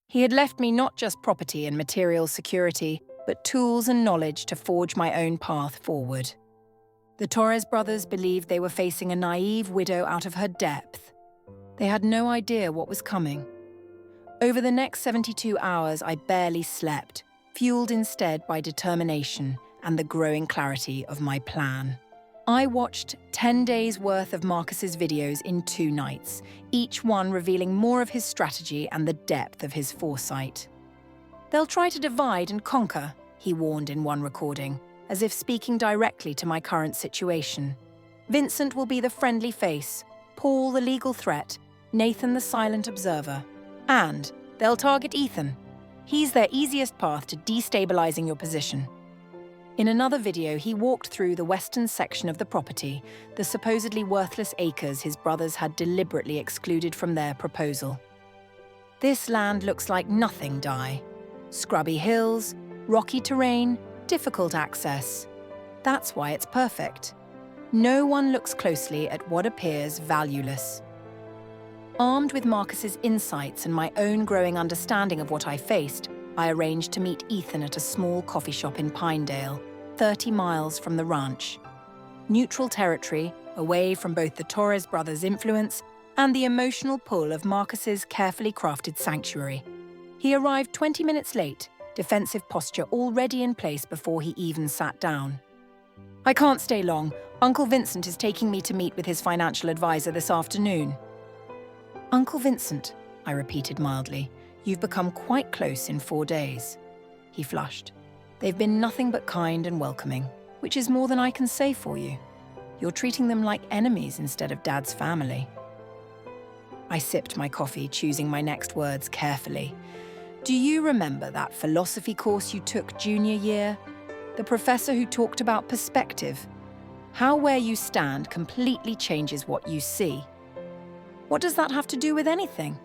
He had left me not just property and material security, but tools and knowledge to forge my own path forward. The Torres brothers believed they were facing a naive widow out of her depth. They had no idea what was coming. Over the next 72 hours, I barely slept, fueled instead by determination and the growing clarity of my plan. I watched 10 days' worth of Marcus's videos in 2 nights, each one revealing more of his strategy and the depth of his foresight. "They'll try to divide and conquer," he warned in one recording, as if speaking directly to my current situation. "Vincent will be the friendly face, Paul the legal threat, Nathan the silent observer. And they'll target Ethan. He's their easiest path to destabilizing your position." In another video, he walked through the western section of the property, the supposedly worthless acres his brothers had deliberately excluded from their proposal. "This land looks like nothing, Di. Scrubby hills, rocky terrain, difficult access. That's why it's perfect. No one looks closely at what appears valueless." Armed with Marcus's insights and my own growing understanding of what I faced, I arranged to meet Ethan at a small coffee shop in Pinedale, 30 miles from the ranch. Neutral territory, away from both the Torres brothers' influence and the emotional pull of Marcus's carefully crafted sanctuary. He arrived 20 minutes late, defensive posture already in place before he even sat down. "I can't stay long. Uncle Vincent is taking me to meet with his financial advisor this afternoon." "Uncle Vincent," I repeated mildly. "You've become quite close in 4 days." He flushed. They've been nothing but kind and welcoming, which is more than I can say for you. You're treating them like enemies instead of Dad's family. I sipped my coffee, choosing my next words carefully. Do you remember that philosophy course you took junior year? The professor who talked about perspective. How where you stand completely changes what you see. What does that have to do with anything?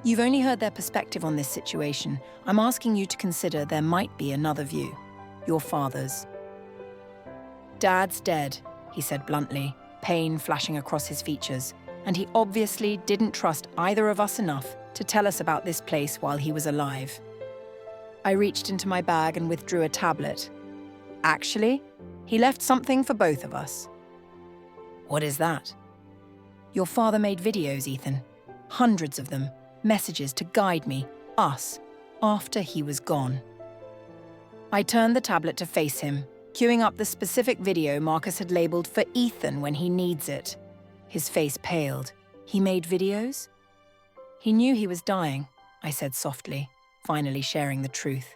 You've only heard their perspective on this situation. I'm asking you to consider there might be another view. Your father's. Dad's dead, he said bluntly, pain flashing across his features, and he obviously didn't trust either of us enough to tell us about this place while he was alive. I reached into my bag and withdrew a tablet. Actually, he left something for both of us. What is that? Your father made videos, Ethan. Hundreds of them. Messages to guide me, us, after he was gone. I turned the tablet to face him, queuing up the specific video Marcus had labeled for Ethan when he needs it. His face paled. He made videos? He knew he was dying, I said softly, finally sharing the truth.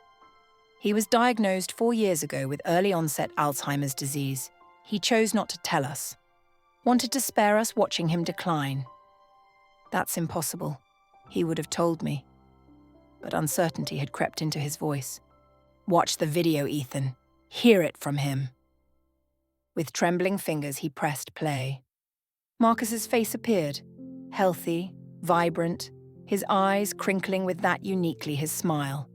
He was diagnosed 4 years ago with early-onset Alzheimer's disease. He chose not to tell us. Wanted to spare us watching him decline. That's impossible. He would have told me. But uncertainty had crept into his voice. Watch the video, Ethan. Hear it from him. With trembling fingers, he pressed play. Marcus's face appeared, healthy, vibrant, his eyes crinkling with that uniquely his smile.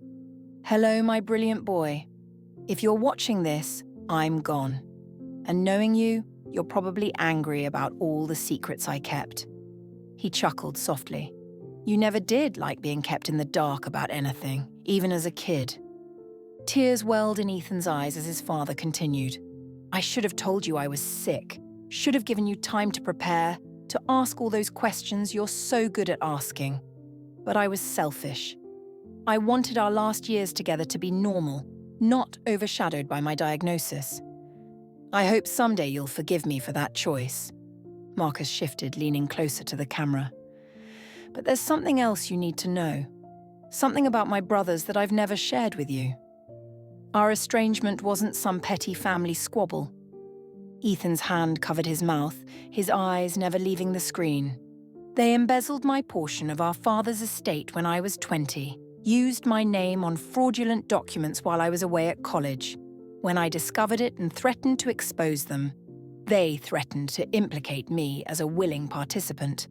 Hello, my brilliant boy. If you're watching this, I'm gone. And knowing you, you're probably angry about all the secrets I kept. He chuckled softly. You never did like being kept in the dark about anything, even as a kid. Tears welled in Ethan's eyes as his father continued. I should have told you I was sick. Should have given you time to prepare, to ask all those questions you're so good at asking. But I was selfish. I wanted our last years together to be normal, not overshadowed by my diagnosis. I hope someday you'll forgive me for that choice. Marcus shifted, leaning closer to the camera. But there's something else you need to know. Something about my brothers that I've never shared with you. Our estrangement wasn't some petty family squabble. Ethan's hand covered his mouth, his eyes never leaving the screen. They embezzled my portion of our father's estate when I was 20, used my name on fraudulent documents while I was away at college. When I discovered it and threatened to expose them, they threatened to implicate me as a willing participant.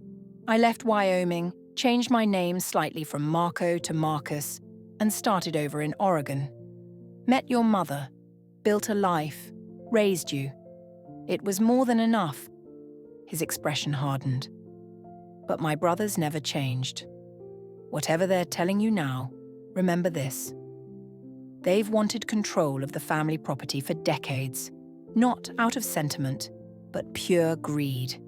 I left Wyoming, changed my name slightly from Marco to Marcus, and started over in Oregon. Met your mother, built a life, raised you. It was more than enough. His expression hardened. But my brothers never changed. Whatever they're telling you now, remember this. They've wanted control of the family property for decades, not out of sentiment, but pure greed.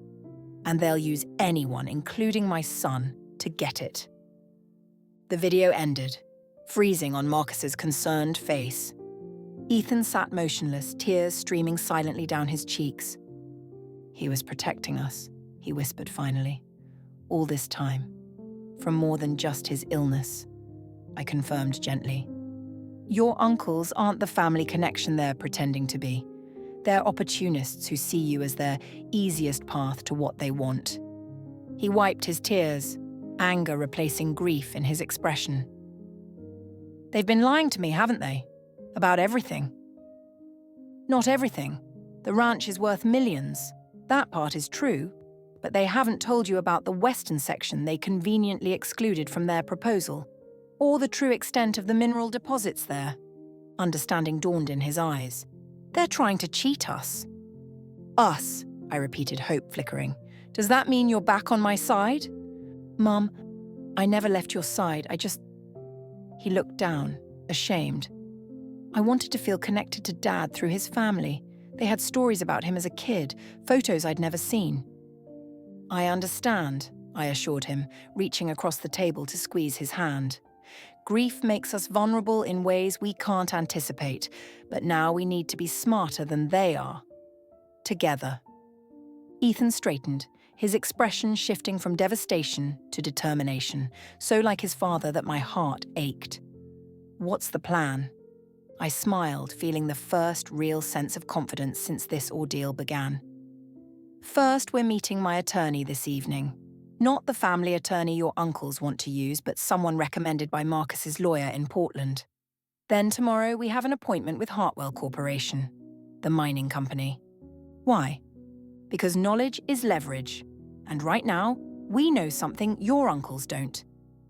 And they'll use anyone, including my son, to get it. The video ended, freezing on Marcus's concerned face. Ethan sat motionless, tears streaming silently down his cheeks. He was protecting us, he whispered finally. All this time. From more than just his illness, I confirmed gently. Your uncles aren't the family connection they're pretending to be. They're opportunists who see you as their easiest path to what they want. He wiped his tears, anger replacing grief in his expression. They've been lying to me, haven't they? About everything. Not everything. The ranch is worth millions. That part is true, but they haven't told you about the western section they conveniently excluded from their proposal, or the true extent of the mineral deposits there. Understanding dawned in his eyes. They're trying to cheat us. Us, I repeated, hope flickering. Does that mean you're back on my side? Mum, I never left your side, He looked down, ashamed. I wanted to feel connected to Dad through his family. They had stories about him as a kid, photos I'd never seen. I understand, I assured him, reaching across the table to squeeze his hand. Grief makes us vulnerable in ways we can't anticipate, but now we need to be smarter than they are. Together. Ethan straightened, his expression shifting from devastation to determination, so like his father that my heart ached. What's the plan? I smiled, feeling the first real sense of confidence since this ordeal began. First, we're meeting my attorney this evening. Not the family attorney your uncles want to use, but someone recommended by Marcus's lawyer in Portland. Then tomorrow we have an appointment with Hartwell Corporation, the mining company. Why? Because knowledge is leverage. And right now, we know something your uncles don't.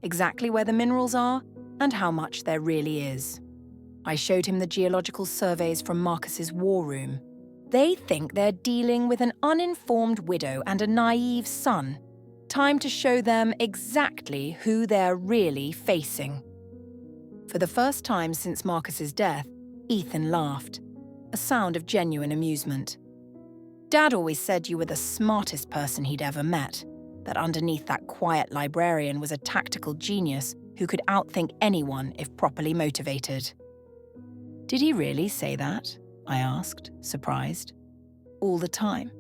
Exactly where the minerals are and how much there really is. I showed him the geological surveys from Marcus's war room. They think they're dealing with an uninformed widow and a naive son. Time to show them exactly who they're really facing. For the first time since Marcus's death, Ethan laughed, a sound of genuine amusement. Dad always said you were the smartest person he'd ever met, that underneath that quiet librarian was a tactical genius who could outthink anyone if properly motivated. Did he really say that? I asked, surprised. All the time.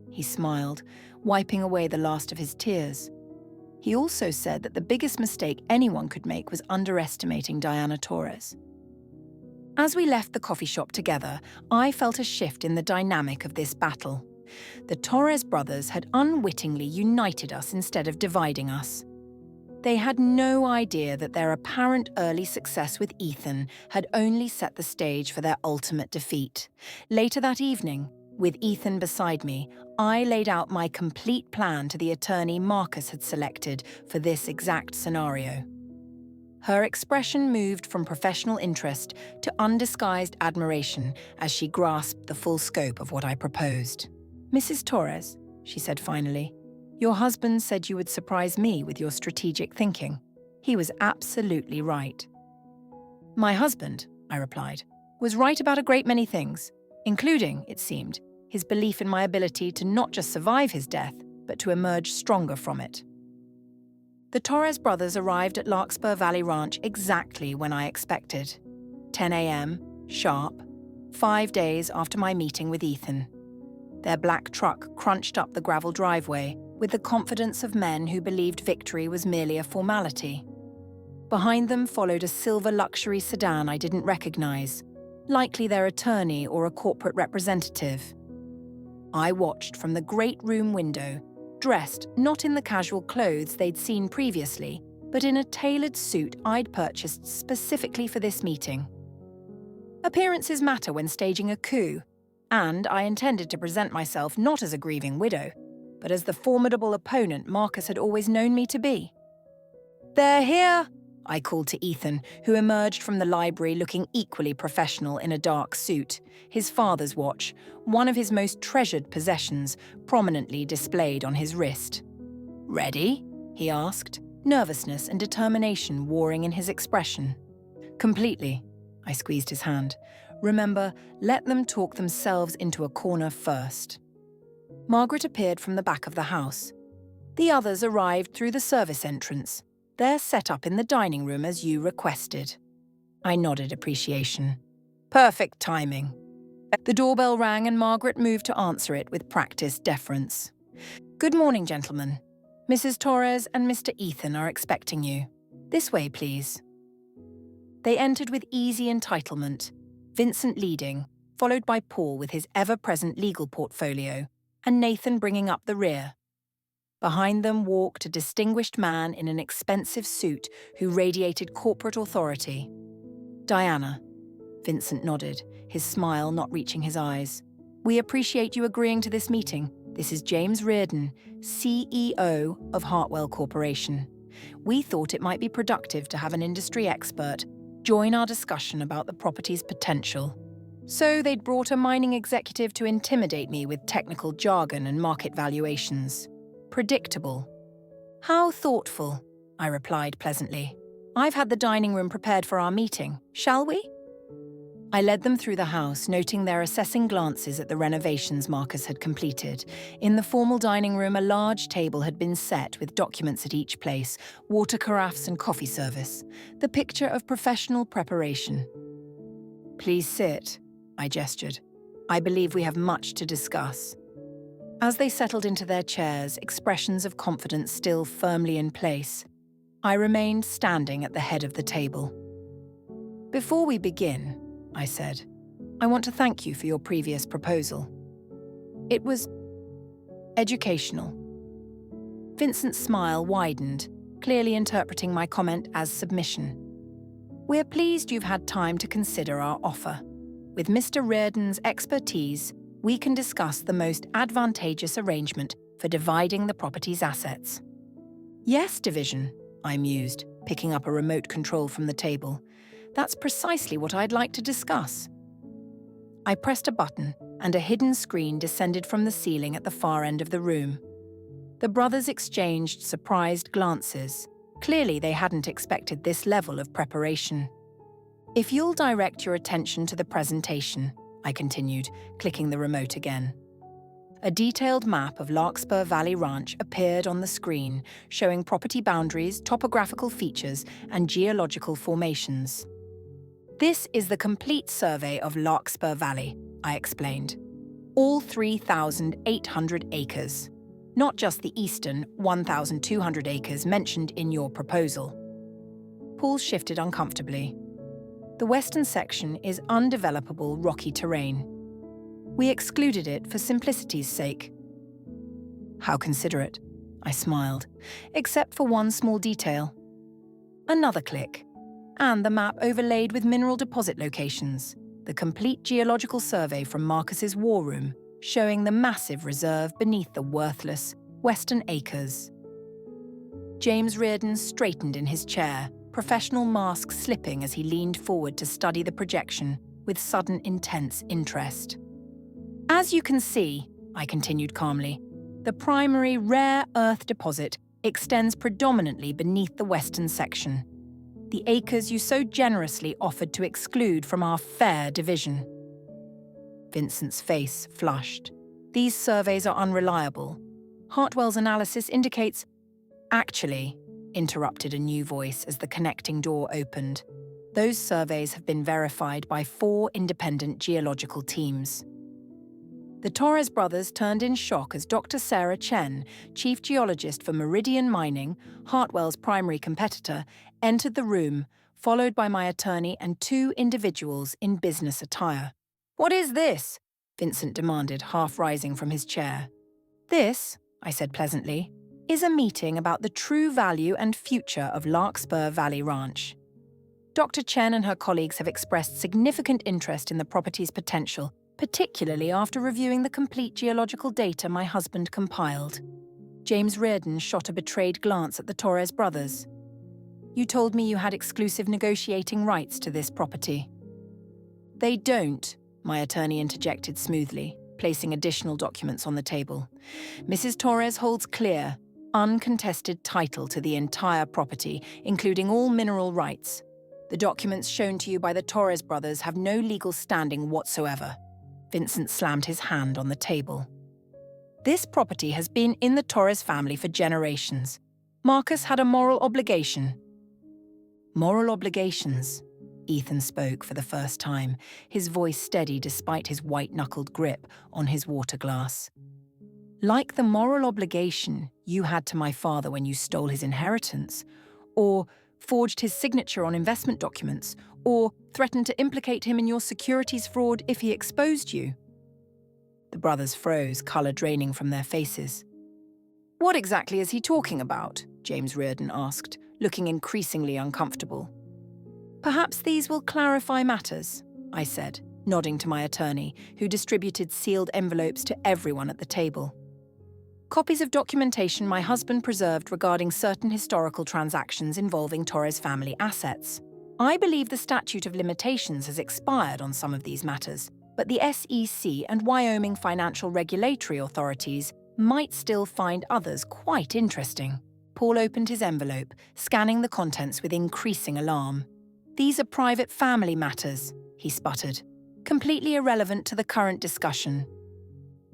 He smiled, wiping away the last of his tears. He also said that the biggest mistake anyone could make was underestimating Diana Torres. As we left the coffee shop together, I felt a shift in the dynamic of this battle. The Torres brothers had unwittingly united us instead of dividing us. They had no idea that their apparent early success with Ethan had only set the stage for their ultimate defeat. Later that evening, with Ethan beside me, I laid out my complete plan to the attorney Marcus had selected for this exact scenario. Her expression moved from professional interest to undisguised admiration as she grasped the full scope of what I proposed. "Mrs. Torres," she said finally, "your husband said you would surprise me with your strategic thinking. He was absolutely right." "My husband," I replied, "was right about a great many things, including, it seemed, his belief in my ability to not just survive his death, but to emerge stronger from it." The Torres brothers arrived at Larkspur Valley Ranch exactly when I expected. 10 a.m., sharp, 5 days after my meeting with Ethan. Their black truck crunched up the gravel driveway with the confidence of men who believed victory was merely a formality. Behind them followed a silver luxury sedan I didn't recognize, likely their attorney or a corporate representative. I watched from the great room window, dressed not in the casual clothes they'd seen previously, but in a tailored suit I'd purchased specifically for this meeting. Appearances matter when staging a coup, and I intended to present myself not as a grieving widow, but as the formidable opponent Marcus had always known me to be. "They're here!" I called to Ethan, who emerged from the library looking equally professional in a dark suit, his father's watch, one of his most treasured possessions, prominently displayed on his wrist. "Ready?" he asked, nervousness and determination warring in his expression. "Completely." I squeezed his hand. "Remember, let them talk themselves into a corner first." Margaret appeared from the back of the house. The others arrived through the service entrance. They're set up in the dining room as you requested. I nodded appreciation. Perfect timing. The doorbell rang and Margaret moved to answer it with practiced deference. "Good morning, gentlemen. Mrs. Torres and Mr. Ethan are expecting you. This way, please." They entered with easy entitlement, Vincent leading, followed by Paul with his ever-present legal portfolio, and Nathan bringing up the rear. Behind them walked a distinguished man in an expensive suit who radiated corporate authority. "Diana." Vincent nodded, his smile not reaching his eyes. "We appreciate you agreeing to this meeting. This is James Reardon, CEO of Hartwell Corporation. We thought it might be productive to have an industry expert join our discussion about the property's potential. So they'd brought a mining executive to intimidate me with technical jargon and market valuations. Predictable." "How thoughtful," I replied pleasantly. "I've had the dining room prepared for our meeting. Shall we?" I led them through the house, noting their assessing glances at the renovations Marcus had completed. In the formal dining room, a large table had been set with documents at each place, water carafes and coffee service, the picture of professional preparation. "Please sit," I gestured. "I believe we have much to discuss." As they settled into their chairs, expressions of confidence still firmly in place, I remained standing at the head of the table. "Before we begin, I said. "I want to thank you for your previous proposal. It was educational." Vincent's smile widened, clearly interpreting my comment as submission. "We're pleased you've had time to consider our offer. With Mr. Reardon's expertise, we can discuss the most advantageous arrangement for dividing the property's assets." "Yes, Division," I mused, picking up a remote control from the table. "That's precisely what I'd like to discuss." I pressed a button, and a hidden screen descended from the ceiling at the far end of the room. The brothers exchanged surprised glances. Clearly, they hadn't expected this level of preparation. "If you'll direct your attention to the presentation," I continued, clicking the remote again. A detailed map of Larkspur Valley Ranch appeared on the screen, showing property boundaries, topographical features, and geological formations. "This is the complete survey of Larkspur Valley," I explained. "All 3,800 acres. Not just the eastern 1,200 acres mentioned in your proposal." Paul shifted uncomfortably. "The western section is undevelopable rocky terrain. We excluded it for simplicity's sake." "How considerate," I smiled, "except for one small detail." Another click, and the map overlaid with mineral deposit locations, the complete geological survey from Marcus's war room, showing the massive reserve beneath the worthless western acres. James Reardon straightened in his chair, professional mask slipping as he leaned forward to study the projection with sudden intense interest. "As you can see," I continued calmly, "the primary rare earth deposit extends predominantly beneath the western section, the acres you so generously offered to exclude from our fair division." Vincent's face flushed. "These surveys are unreliable. Hartwell's analysis indicates—" "Actually," interrupted a new voice as the connecting door opened, "those surveys have been verified by 4 independent geological teams." The Torres brothers turned in shock as Dr. Sarah Chen, chief geologist for Meridian Mining, Hartwell's primary competitor, entered the room, followed by my attorney and 2 individuals in business attire. "What is this?" Vincent demanded, half rising from his chair. "This," I said pleasantly, "is a meeting about the true value and future of Larkspur Valley Ranch. Dr. Chen and her colleagues have expressed significant interest in the property's potential, particularly after reviewing the complete geological data my husband compiled." James Reardon shot a betrayed glance at the Torres brothers. "You told me you had exclusive negotiating rights to this property." "They don't," my attorney interjected smoothly, placing additional documents on the table. "Mrs. Torres holds clear, uncontested title to the entire property, including all mineral rights. The documents shown to you by the Torres brothers have no legal standing whatsoever." Vincent slammed his hand on the table. "This property has been in the Torres family for generations. Marcus had a moral obligation." "Moral obligations," Ethan spoke for the first time, his voice steady despite his white-knuckled grip on his water glass. "Like the moral obligation you had to my father when you stole his inheritance, or forged his signature on investment documents, or threatened to implicate him in your securities fraud if he exposed you." The brothers froze, colour draining from their faces. "What exactly is he talking about?" James Reardon asked, looking increasingly uncomfortable. "Perhaps these will clarify matters," I said, nodding to my attorney, who distributed sealed envelopes to everyone at the table. "Copies of documentation my husband preserved regarding certain historical transactions involving Torres family assets. I believe the statute of limitations has expired on some of these matters, but the SEC and Wyoming financial regulatory authorities might still find others quite interesting." Paul opened his envelope, scanning the contents with increasing alarm. "These are private family matters," he sputtered, "completely irrelevant to the current discussion."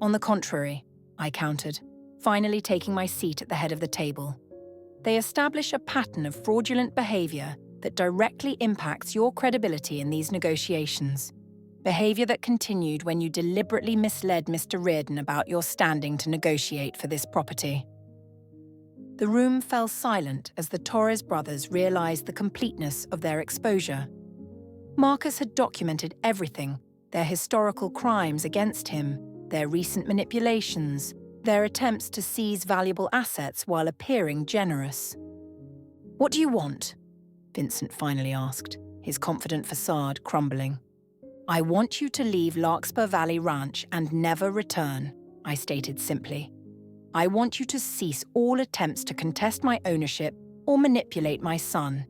"On the contrary," I countered, finally taking my seat at the head of the table. "They establish a pattern of fraudulent behaviour that directly impacts your credibility in these negotiations. Behaviour that continued when you deliberately misled Mr. Reardon about your standing to negotiate for this property." The room fell silent as the Torres brothers realised the completeness of their exposure. Marcus had documented everything: their historical crimes against him, their recent manipulations, their attempts to seize valuable assets while appearing generous. "What do you want?" Vincent finally asked, his confident facade crumbling. "I want you to leave Larkspur Valley Ranch and never return," I stated simply. "I want you to cease all attempts to contest my ownership or manipulate my son.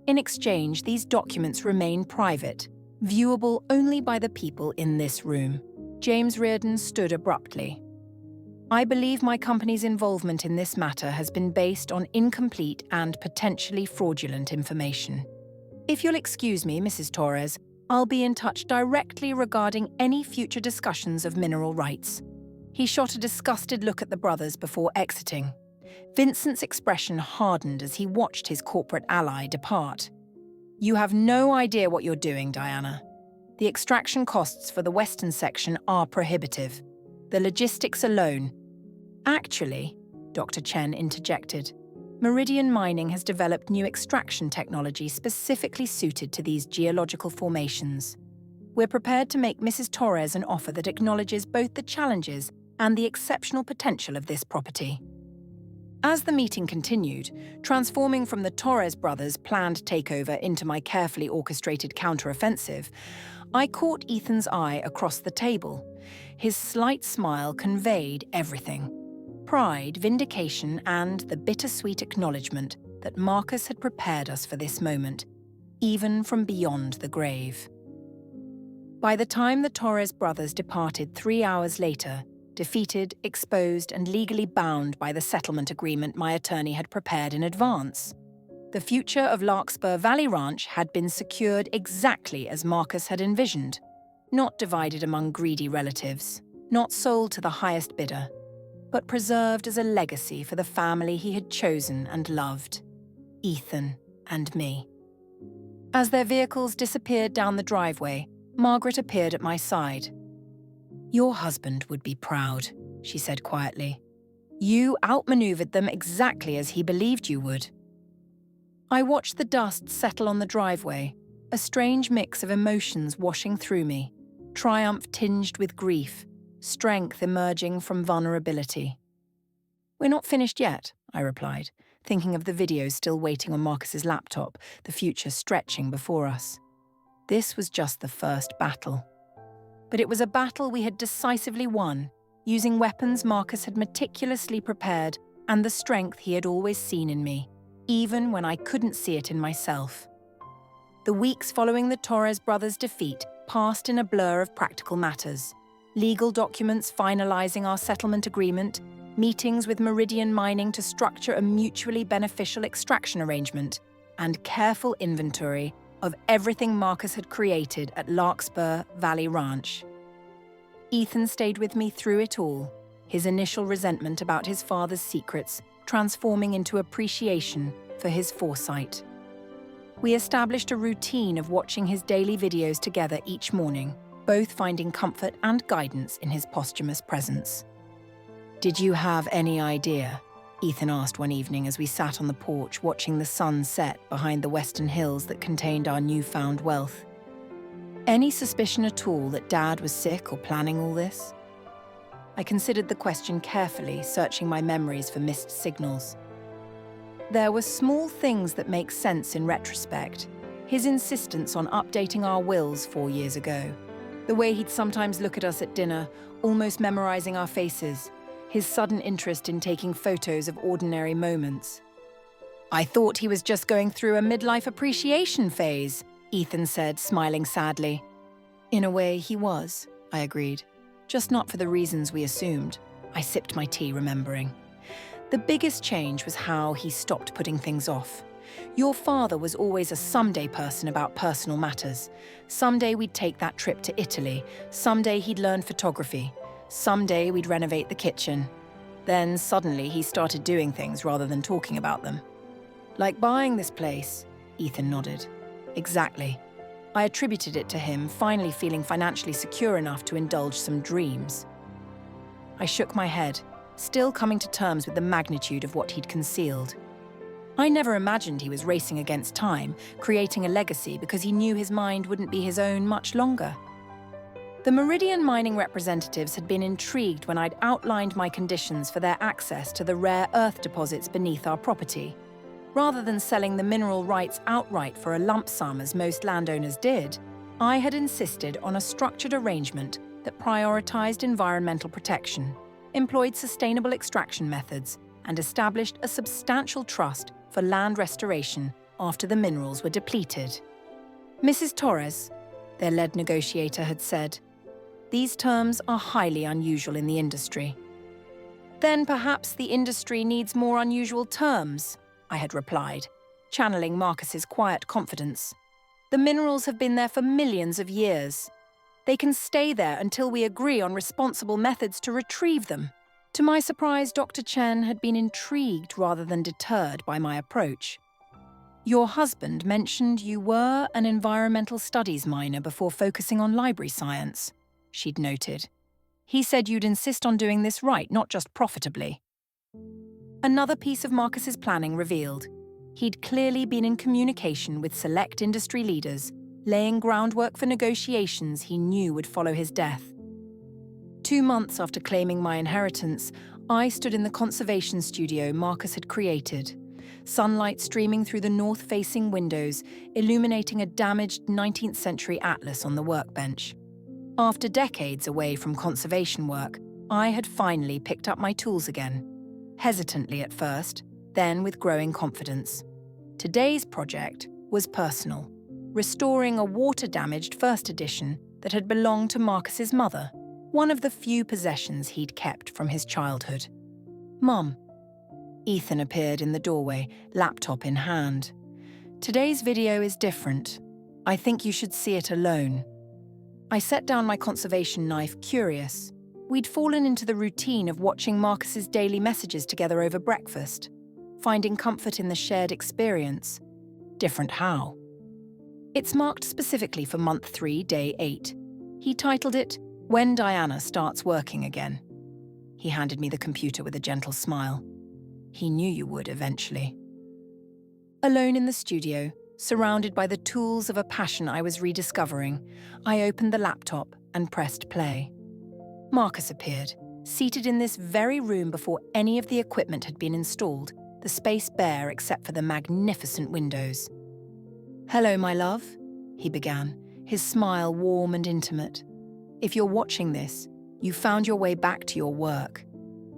In exchange, these documents remain private, viewable only by the people in this room." James Reardon stood abruptly. "I believe my company's involvement in this matter has been based on incomplete and potentially fraudulent information. If you'll excuse me, Mrs. Torres, I'll be in touch directly regarding any future discussions of mineral rights." He shot a disgusted look at the brothers before exiting. Vincent's expression hardened as he watched his corporate ally depart. "You have no idea what you're doing, Diana. The extraction costs for the western section are prohibitive. The logistics alone—" "Actually," Dr. Chen interjected, "Meridian Mining has developed new extraction technology specifically suited to these geological formations. We're prepared to make Mrs. Torres an offer that acknowledges both the challenges and the exceptional potential of this property." As the meeting continued, transforming from the Torres brothers' planned takeover into my carefully orchestrated counter-offensive, I caught Ethan's eye across the table. His slight smile conveyed everything: pride, vindication, and the bittersweet acknowledgement that Marcus had prepared us for this moment, even from beyond the grave. By the time the Torres brothers departed 3 hours later, defeated, exposed, and legally bound by the settlement agreement my attorney had prepared in advance, the future of Larkspur Valley Ranch had been secured exactly as Marcus had envisioned, not divided among greedy relatives, not sold to the highest bidder, but preserved as a legacy for the family he had chosen and loved, Ethan and me. As their vehicles disappeared down the driveway, Margaret appeared at my side. "Your husband would be proud," she said quietly. "You outmaneuvered them exactly as he believed you would." I watched the dust settle on the driveway, a strange mix of emotions washing through me, triumph tinged with grief, strength emerging from vulnerability. "We're not finished yet," I replied, thinking of the videos still waiting on Marcus's laptop, the future stretching before us. This was just the first battle. But it was a battle we had decisively won, using weapons Marcus had meticulously prepared and the strength he had always seen in me, even when I couldn't see it in myself. The weeks following the Torres brothers' defeat passed in a blur of practical matters: legal documents finalizing our settlement agreement, meetings with Meridian Mining to structure a mutually beneficial extraction arrangement, and careful inventory of everything Marcus had created at Larkspur Valley Ranch. Ethan stayed with me through it all, his initial resentment about his father's secrets transforming into appreciation for his foresight. We established a routine of watching his daily videos together each morning, both finding comfort and guidance in his posthumous presence. "Did you have any idea?" Ethan asked one evening as we sat on the porch watching the sun set behind the western hills that contained our newfound wealth. "Any suspicion at all that Dad was sick or planning all this?" I considered the question carefully, searching my memories for missed signals. There were small things that make sense in retrospect. His insistence on updating our wills 4 years ago. The way he'd sometimes look at us at dinner, almost memorizing our faces. His sudden interest in taking photos of ordinary moments. "I thought he was just going through a midlife appreciation phase," Ethan said, smiling sadly. "In a way, he was," I agreed. "Just not for the reasons we assumed." I sipped my tea, remembering. The biggest change was how he stopped putting things off. Your father was always a someday person about personal matters. Someday we'd take that trip to Italy. Someday he'd learn photography. Someday we'd renovate the kitchen. Then suddenly he started doing things rather than talking about them. "Like buying this place," Ethan nodded. "Exactly. I attributed it to him finally feeling financially secure enough to indulge some dreams." I shook my head, still coming to terms with the magnitude of what he'd concealed. I never imagined he was racing against time, creating a legacy because he knew his mind wouldn't be his own much longer. The Meridian mining representatives had been intrigued when I'd outlined my conditions for their access to the rare earth deposits beneath our property. Rather than selling the mineral rights outright for a lump sum as most landowners did, I had insisted on a structured arrangement that prioritized environmental protection, employed sustainable extraction methods, and established a substantial trust for land restoration after the minerals were depleted. Mrs. Torres, their lead negotiator, had said, "These terms are highly unusual in the industry." "Then perhaps the industry needs more unusual terms," I had replied, channeling Marcus's quiet confidence. "The minerals have been there for millions of years. They can stay there until we agree on responsible methods to retrieve them." To my surprise, Dr. Chen had been intrigued rather than deterred by my approach. "Your husband mentioned you were an environmental studies minor before focusing on library science," she'd noted. "He said you'd insist on doing this right, not just profitably." Another piece of Marcus's planning revealed. He'd clearly been in communication with select industry leaders, laying groundwork for negotiations he knew would follow his death. 2 months after claiming my inheritance, I stood in the conservation studio Marcus had created, sunlight streaming through the north-facing windows, illuminating a damaged 19th century atlas on the workbench. After decades away from conservation work, I had finally picked up my tools again. Hesitantly at first, then with growing confidence. Today's project was personal, restoring a water-damaged first edition that had belonged to Marcus's mother, one of the few possessions he'd kept from his childhood. "Mum." Ethan appeared in the doorway, laptop in hand. "Today's video is different. I think you should see it alone." I set down my conservation knife, curious. We'd fallen into the routine of watching Marcus's daily messages together over breakfast, finding comfort in the shared experience. Different how? It's marked specifically for month 3, day 8. He titled it, "When Diana Starts Working Again." He handed me the computer with a gentle smile. He knew you would eventually. Alone in the studio, surrounded by the tools of a passion I was rediscovering, I opened the laptop and pressed play. Marcus appeared, seated in this very room before any of the equipment had been installed, the space bare except for the magnificent windows. "Hello, my love," he began, his smile warm and intimate. "If you're watching this, you found your way back to your work,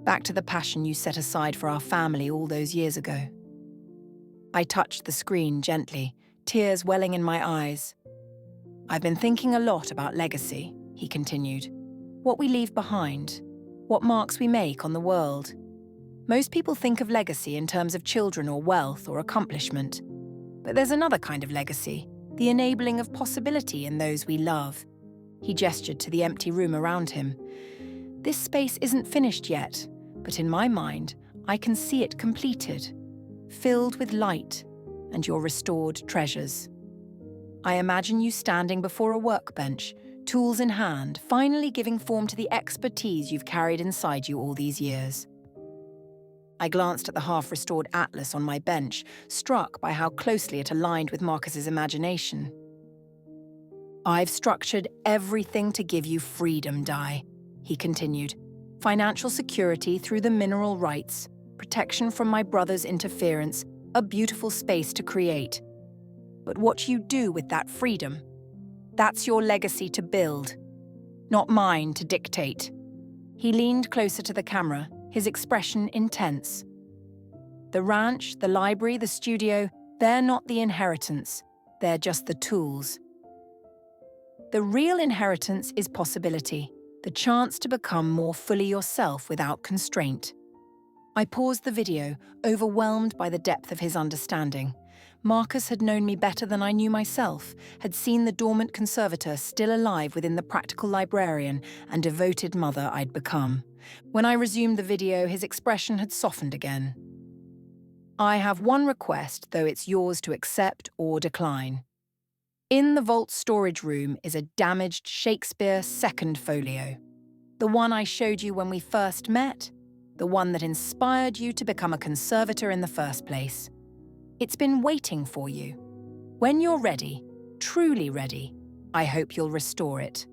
back to the passion you set aside for our family all those years ago." I touched the screen gently, tears welling in my eyes. "I've been thinking a lot about legacy," he continued. "What we leave behind, what marks we make on the world. Most people think of legacy in terms of children or wealth or accomplishment. But there's another kind of legacy, the enabling of possibility in those we love." He gestured to the empty room around him. "This space isn't finished yet, but in my mind, I can see it completed, filled with light and your restored treasures. I imagine you standing before a workbench, tools in hand, finally giving form to the expertise you've carried inside you all these years." I glanced at the half-restored atlas on my bench, struck by how closely it aligned with Marcus's imagination. "I've structured everything to give you freedom, Di," he continued. "Financial security through the mineral rights, protection from my brother's interference, a beautiful space to create. But what you do with that freedom, that's your legacy to build, not mine to dictate." He leaned closer to the camera, his expression intense. "The ranch, the library, the studio, they're not the inheritance, they're just the tools. The real inheritance is possibility, the chance to become more fully yourself without constraint." I paused the video, overwhelmed by the depth of his understanding. Marcus had known me better than I knew myself, had seen the dormant conservator still alive within the practical librarian and devoted mother I'd become. When I resumed the video, his expression had softened again. "I have one request, though it's yours to accept or decline. In the vault storage room is a damaged Shakespeare second folio. The one I showed you when we first met, the one that inspired you to become a conservator in the first place. It's been waiting for you. When you're ready, truly ready, I hope you'll restore it.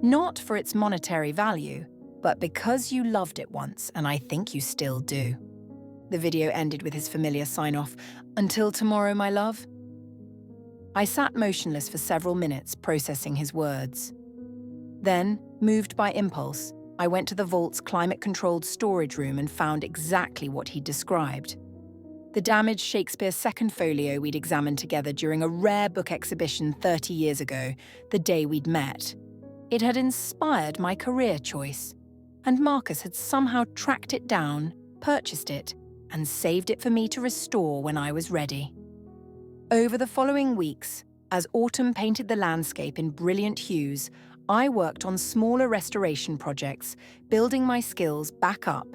Not for its monetary value, but because you loved it once, and I think you still do." The video ended with his familiar sign-off, "Until tomorrow, my love." I sat motionless for several minutes, processing his words. Then, moved by impulse, I went to the vault's climate-controlled storage room and found exactly what he'd described. The damaged Shakespeare second folio we'd examined together during a rare book exhibition 30 years ago, the day we'd met. It had inspired my career choice, and Marcus had somehow tracked it down, purchased it, and saved it for me to restore when I was ready. Over the following weeks, as autumn painted the landscape in brilliant hues, I worked on smaller restoration projects, building my skills back up.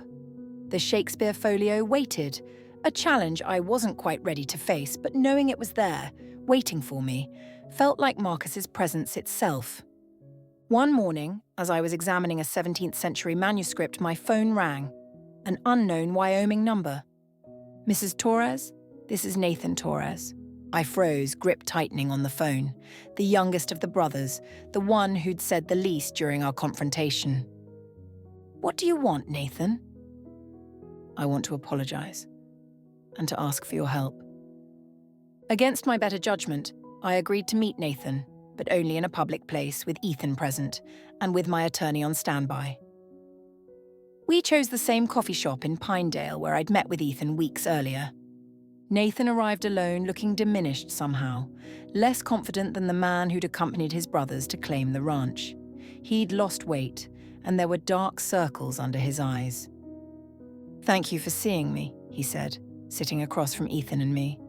The Shakespeare folio waited, a challenge I wasn't quite ready to face, but knowing it was there, waiting for me, felt like Marcus's presence itself. One morning, as I was examining a 17th century manuscript, my phone rang. An unknown Wyoming number. "Mrs. Torres? This is Nathan Torres." I froze, grip tightening on the phone. The youngest of the brothers, the one who'd said the least during our confrontation. "What do you want, Nathan?" "I want to apologize and to ask for your help." Against my better judgment, I agreed to meet Nathan, but only in a public place with Ethan present and with my attorney on standby. We chose the same coffee shop in Pinedale where I'd met with Ethan weeks earlier. Nathan arrived alone, looking diminished somehow, less confident than the man who'd accompanied his brothers to claim the ranch. He'd lost weight, and there were dark circles under his eyes. "Thank you for seeing me," he said, sitting across from Ethan and me.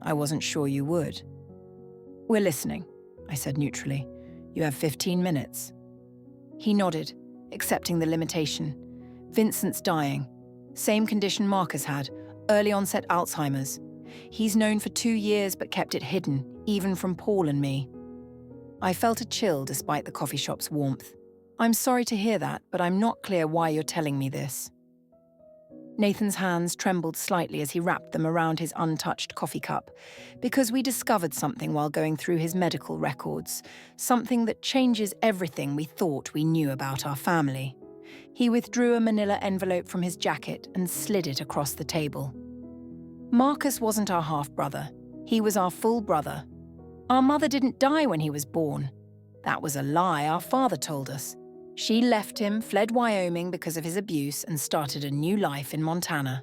"I wasn't sure you would." "We're listening," I said neutrally. "You have 15 minutes. He nodded, accepting the limitation. Vincent's dying. Same condition Marcus had, early onset Alzheimer's. He's known for 2 years but kept it hidden, even from Paul and me. I felt a chill despite the coffee shop's warmth. "I'm sorry to hear that, but I'm not clear why you're telling me this." Nathan's hands trembled slightly as he wrapped them around his untouched coffee cup, because we discovered something while going through his medical records, something that changes everything we thought we knew about our family. He withdrew a manila envelope from his jacket and slid it across the table. Marcus wasn't our half-brother. He was our full brother. Our mother didn't die when he was born. That was a lie our father told us. She left him, fled Wyoming because of his abuse, and started a new life in Montana.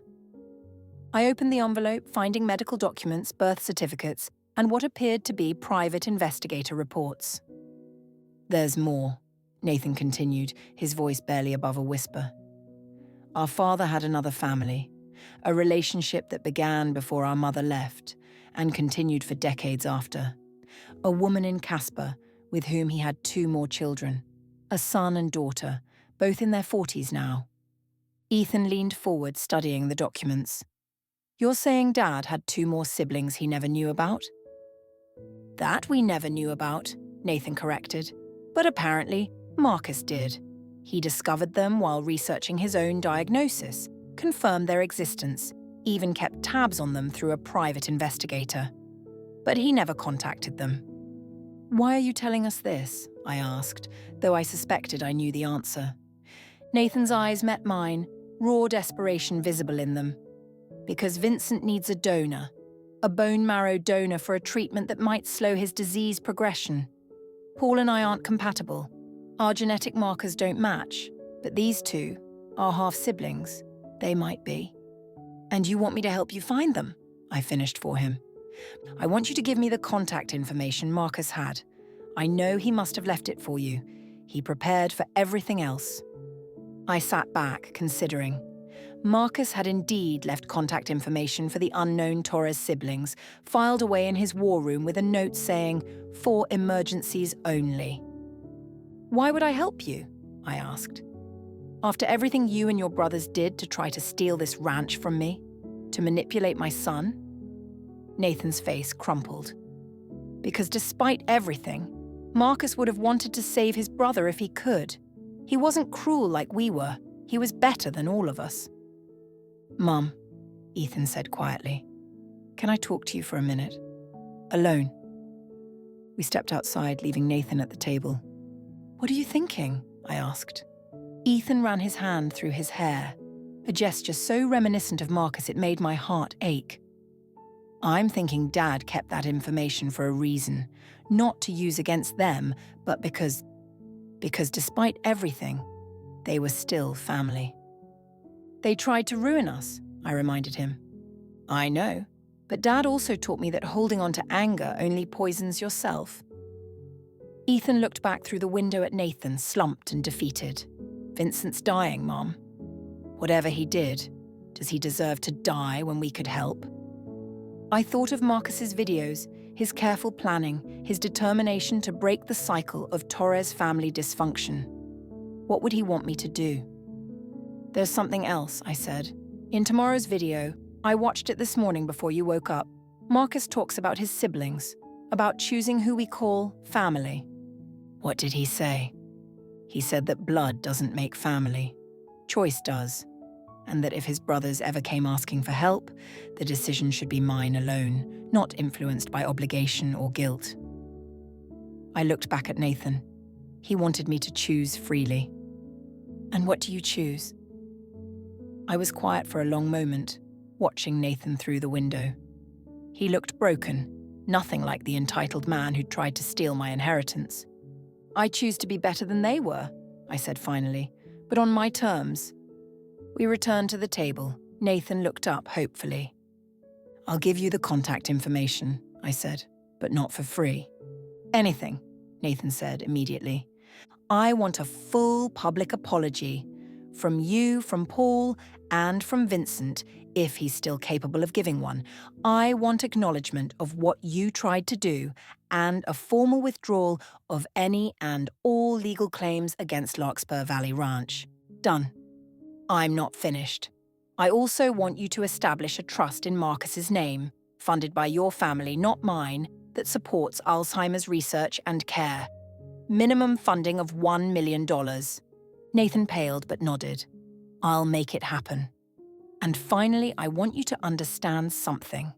I opened the envelope, finding medical documents, birth certificates, and what appeared to be private investigator reports. "There's more," Nathan continued, his voice barely above a whisper. "Our father had another family, a relationship that began before our mother left and continued for decades after. A woman in Casper with whom he had 2 more children. A son and daughter, both in their 40s now." Ethan leaned forward, studying the documents. "You're saying Dad had 2 more siblings he never knew about?" "That we never knew about," Nathan corrected. "But apparently, Marcus did. He discovered them while researching his own diagnosis, confirmed their existence, even kept tabs on them through a private investigator. But he never contacted them." "Why are you telling us this?" I asked, though I suspected I knew the answer. Nathan's eyes met mine, raw desperation visible in them. "Because Vincent needs a donor. A bone marrow donor for a treatment that might slow his disease progression. Paul and I aren't compatible. Our genetic markers don't match, but these 2, our half-siblings, they might be. And you want me to help you find them?" I finished for him. "I want you to give me the contact information Marcus had. I know he must have left it for you. He prepared for everything else." I sat back, considering. Marcus had indeed left contact information for the unknown Torres siblings, filed away in his war room with a note saying, "For emergencies only." "Why would I help you?" I asked. "After everything you and your brothers did to try to steal this ranch from me? To manipulate my son?" Nathan's face crumpled. "Because despite everything, Marcus would have wanted to save his brother if he could. He wasn't cruel like we were. He was better than all of us." "Mum," Ethan said quietly, Can I talk to you for a minute? Alone. We stepped outside, leaving Nathan at the table. What are you thinking? I asked. Ethan ran his hand through his hair, a gesture so reminiscent of Marcus it made my heart ache. I'm thinking Dad kept that information for a reason, not to use against them, but because despite everything, they were still family. They tried to ruin us, I reminded him. I know, but Dad also taught me that holding on to anger only poisons yourself. Ethan looked back through the window at Nathan, slumped and defeated. Vincent's dying, Mom. Whatever he did, does he deserve to die when we could help? I thought of Marcus's videos, his careful planning, his determination to break the cycle of Torres family dysfunction. What would he want me to do? There's something else, I said. In tomorrow's video, I watched it this morning before you woke up. Marcus talks about his siblings, about choosing who we call family. What did he say? He said that blood doesn't make family. Choice does. And that if his brothers ever came asking for help, the decision should be mine alone, not influenced by obligation or guilt. I looked back at Nathan. He wanted me to choose freely. And what do you choose? I was quiet for a long moment, watching Nathan through the window. He looked broken, nothing like the entitled man who'd tried to steal my inheritance. I choose to be better than they were, I said finally, but on my terms. We returned to the table. Nathan looked up hopefully. I'll give you the contact information, I said, but not for free. Anything, Nathan said immediately. I want a full public apology from you, from Paul, and from Vincent, if he's still capable of giving one. I want acknowledgement of what you tried to do and a formal withdrawal of any and all legal claims against Larkspur Valley Ranch. Done. I'm not finished. I also want you to establish a trust in Marcus's name, funded by your family, not mine, that supports Alzheimer's research and care. Minimum funding of $1 million. Nathan paled but nodded. I'll make it happen. And finally, I want you to understand something.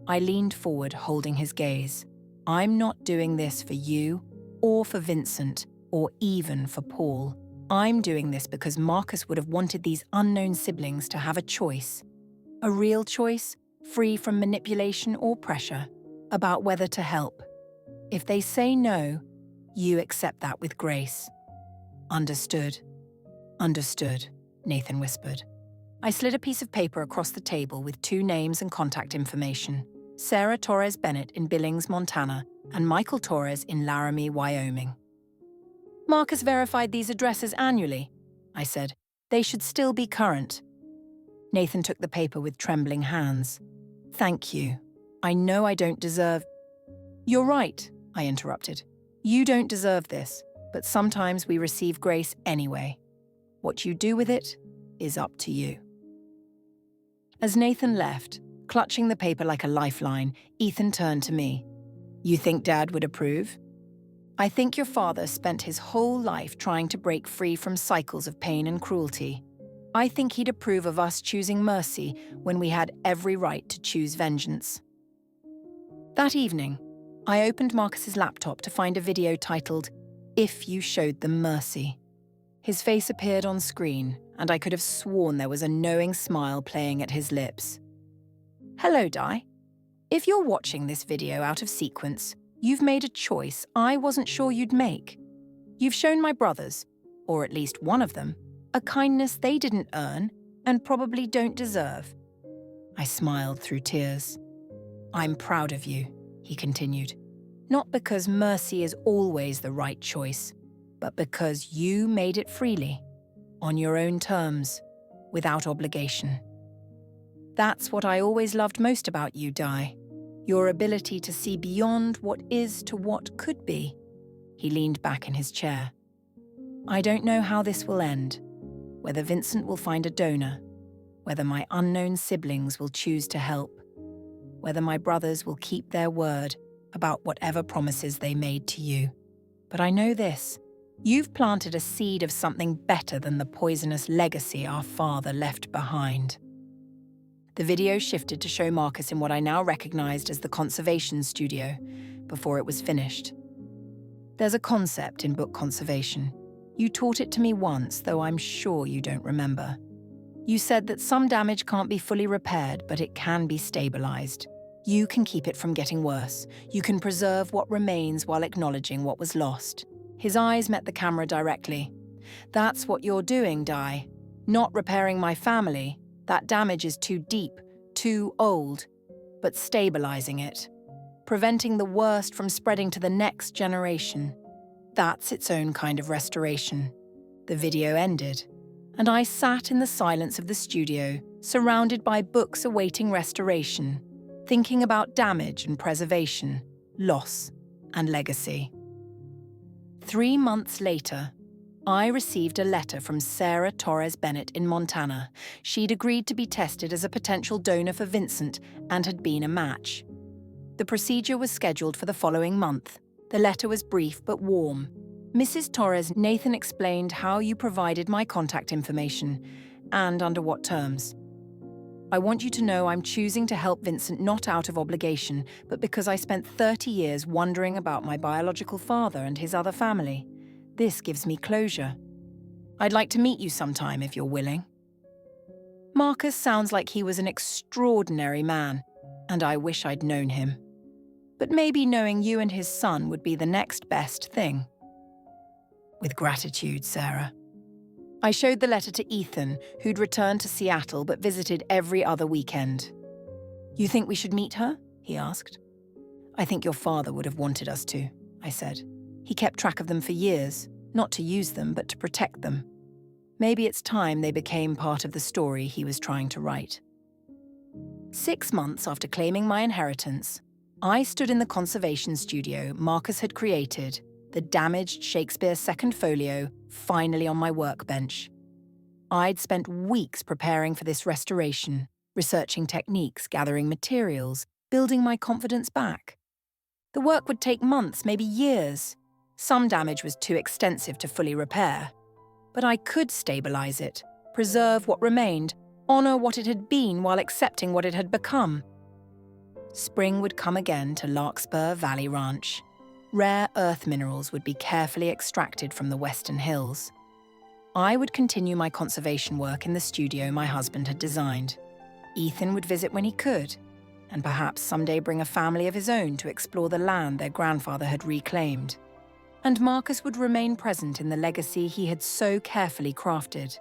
I leaned forward, holding his gaze. I'm not doing this for you, or for Vincent, or even for Paul. I'm doing this because Marcus would have wanted these unknown siblings to have a choice. A real choice, free from manipulation or pressure, about whether to help. If they say no, you accept that with grace. Understood. Understood, Nathan whispered. I slid a piece of paper across the table with 2 names and contact information. Sarah Torres Bennett in Billings, Montana, and Michael Torres in Laramie, Wyoming. Marcus verified these addresses annually, I said. They should still be current. Nathan took the paper with trembling hands. Thank you. I know I don't deserve... You're right, I interrupted. You don't deserve this, but sometimes we receive grace anyway. What you do with it is up to you. As Nathan left, clutching the paper like a lifeline, Ethan turned to me. You think Dad would approve? I think your father spent his whole life trying to break free from cycles of pain and cruelty. I think he'd approve of us choosing mercy when we had every right to choose vengeance. That evening, I opened Marcus's laptop to find a video titled, If You Showed Them Mercy. His face appeared on screen, and I could have sworn there was a knowing smile playing at his lips. Hello, Di. If you're watching this video out of sequence, you've made a choice I wasn't sure you'd make. You've shown my brothers, or at least one of them, a kindness they didn't earn and probably don't deserve. I smiled through tears. I'm proud of you, he continued. Not because mercy is always the right choice, but because you made it freely, on your own terms, without obligation. That's what I always loved most about you, Di. Your ability to see beyond what is to what could be. He leaned back in his chair. I don't know how this will end, whether Vincent will find a donor, whether my unknown siblings will choose to help, whether my brothers will keep their word about whatever promises they made to you. But I know this. You've planted a seed of something better than the poisonous legacy our father left behind. The video shifted to show Marcus in what I now recognized as the conservation studio, before it was finished. There's a concept in book conservation. You taught it to me once, though I'm sure you don't remember. You said that some damage can't be fully repaired, but it can be stabilized. You can keep it from getting worse. You can preserve what remains while acknowledging what was lost. His eyes met the camera directly. That's what you're doing, Di. Not repairing my family. That damage is too deep, too old. But stabilizing it. Preventing the worst from spreading to the next generation. That's its own kind of restoration. The video ended, and I sat in the silence of the studio, surrounded by books awaiting restoration, thinking about damage and preservation, loss and legacy. 3 months later, I received a letter from Sarah Torres Bennett in Montana. She'd agreed to be tested as a potential donor for Vincent and had been a match. The procedure was scheduled for the following month. The letter was brief but warm. Mrs. Torres, Nathan explained how you provided my contact information and under what terms. I want you to know I'm choosing to help Vincent not out of obligation, but because I spent 30 years wondering about my biological father and his other family. This gives me closure. I'd like to meet you sometime if you're willing. Marcus sounds like he was an extraordinary man, and I wish I'd known him. But maybe knowing you and his son would be the next best thing. With gratitude, Sarah. I showed the letter to Ethan, who'd returned to Seattle but visited every other weekend. You think we should meet her? He asked. I think your father would have wanted us to, I said. He kept track of them for years, not to use them, but to protect them. Maybe it's time they became part of the story he was trying to write. 6 months after claiming my inheritance, I stood in the conservation studio Marcus had created, the damaged Shakespeare second folio finally on my workbench. I'd spent weeks preparing for this restoration, researching techniques, gathering materials, building my confidence back. The work would take months, maybe years. Some damage was too extensive to fully repair. But I could stabilize it, preserve what remained, honor what it had been while accepting what it had become. Spring would come again to Larkspur Valley Ranch. Rare earth minerals would be carefully extracted from the western hills. I would continue my conservation work in the studio my husband had designed. Ethan would visit when he could, and perhaps someday bring a family of his own to explore the land their grandfather had reclaimed. And Marcus would remain present in the legacy he had so carefully crafted,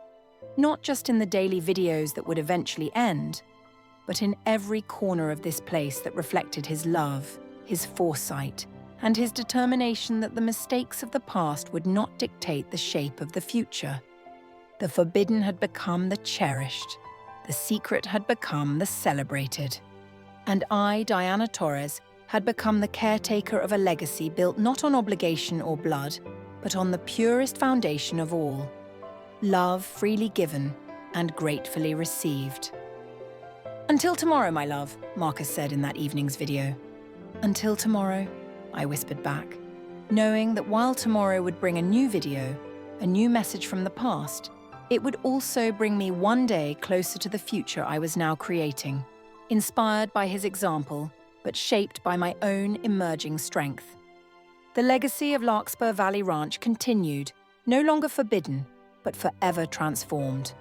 not just in the daily videos that would eventually end, but in every corner of this place that reflected his love, his foresight, and his determination that the mistakes of the past would not dictate the shape of the future. The forbidden had become the cherished. The secret had become the celebrated. And I, Diana Torres, had become the caretaker of a legacy built not on obligation or blood, but on the purest foundation of all: love freely given and gratefully received. Until tomorrow, my love, Marcus said in that evening's video. Until tomorrow, I whispered back, knowing that while tomorrow would bring a new video, a new message from the past, it would also bring me one day closer to the future I was now creating, inspired by his example, but shaped by my own emerging strength. The legacy of Larkspur Valley Ranch continued, no longer forbidden, but forever transformed.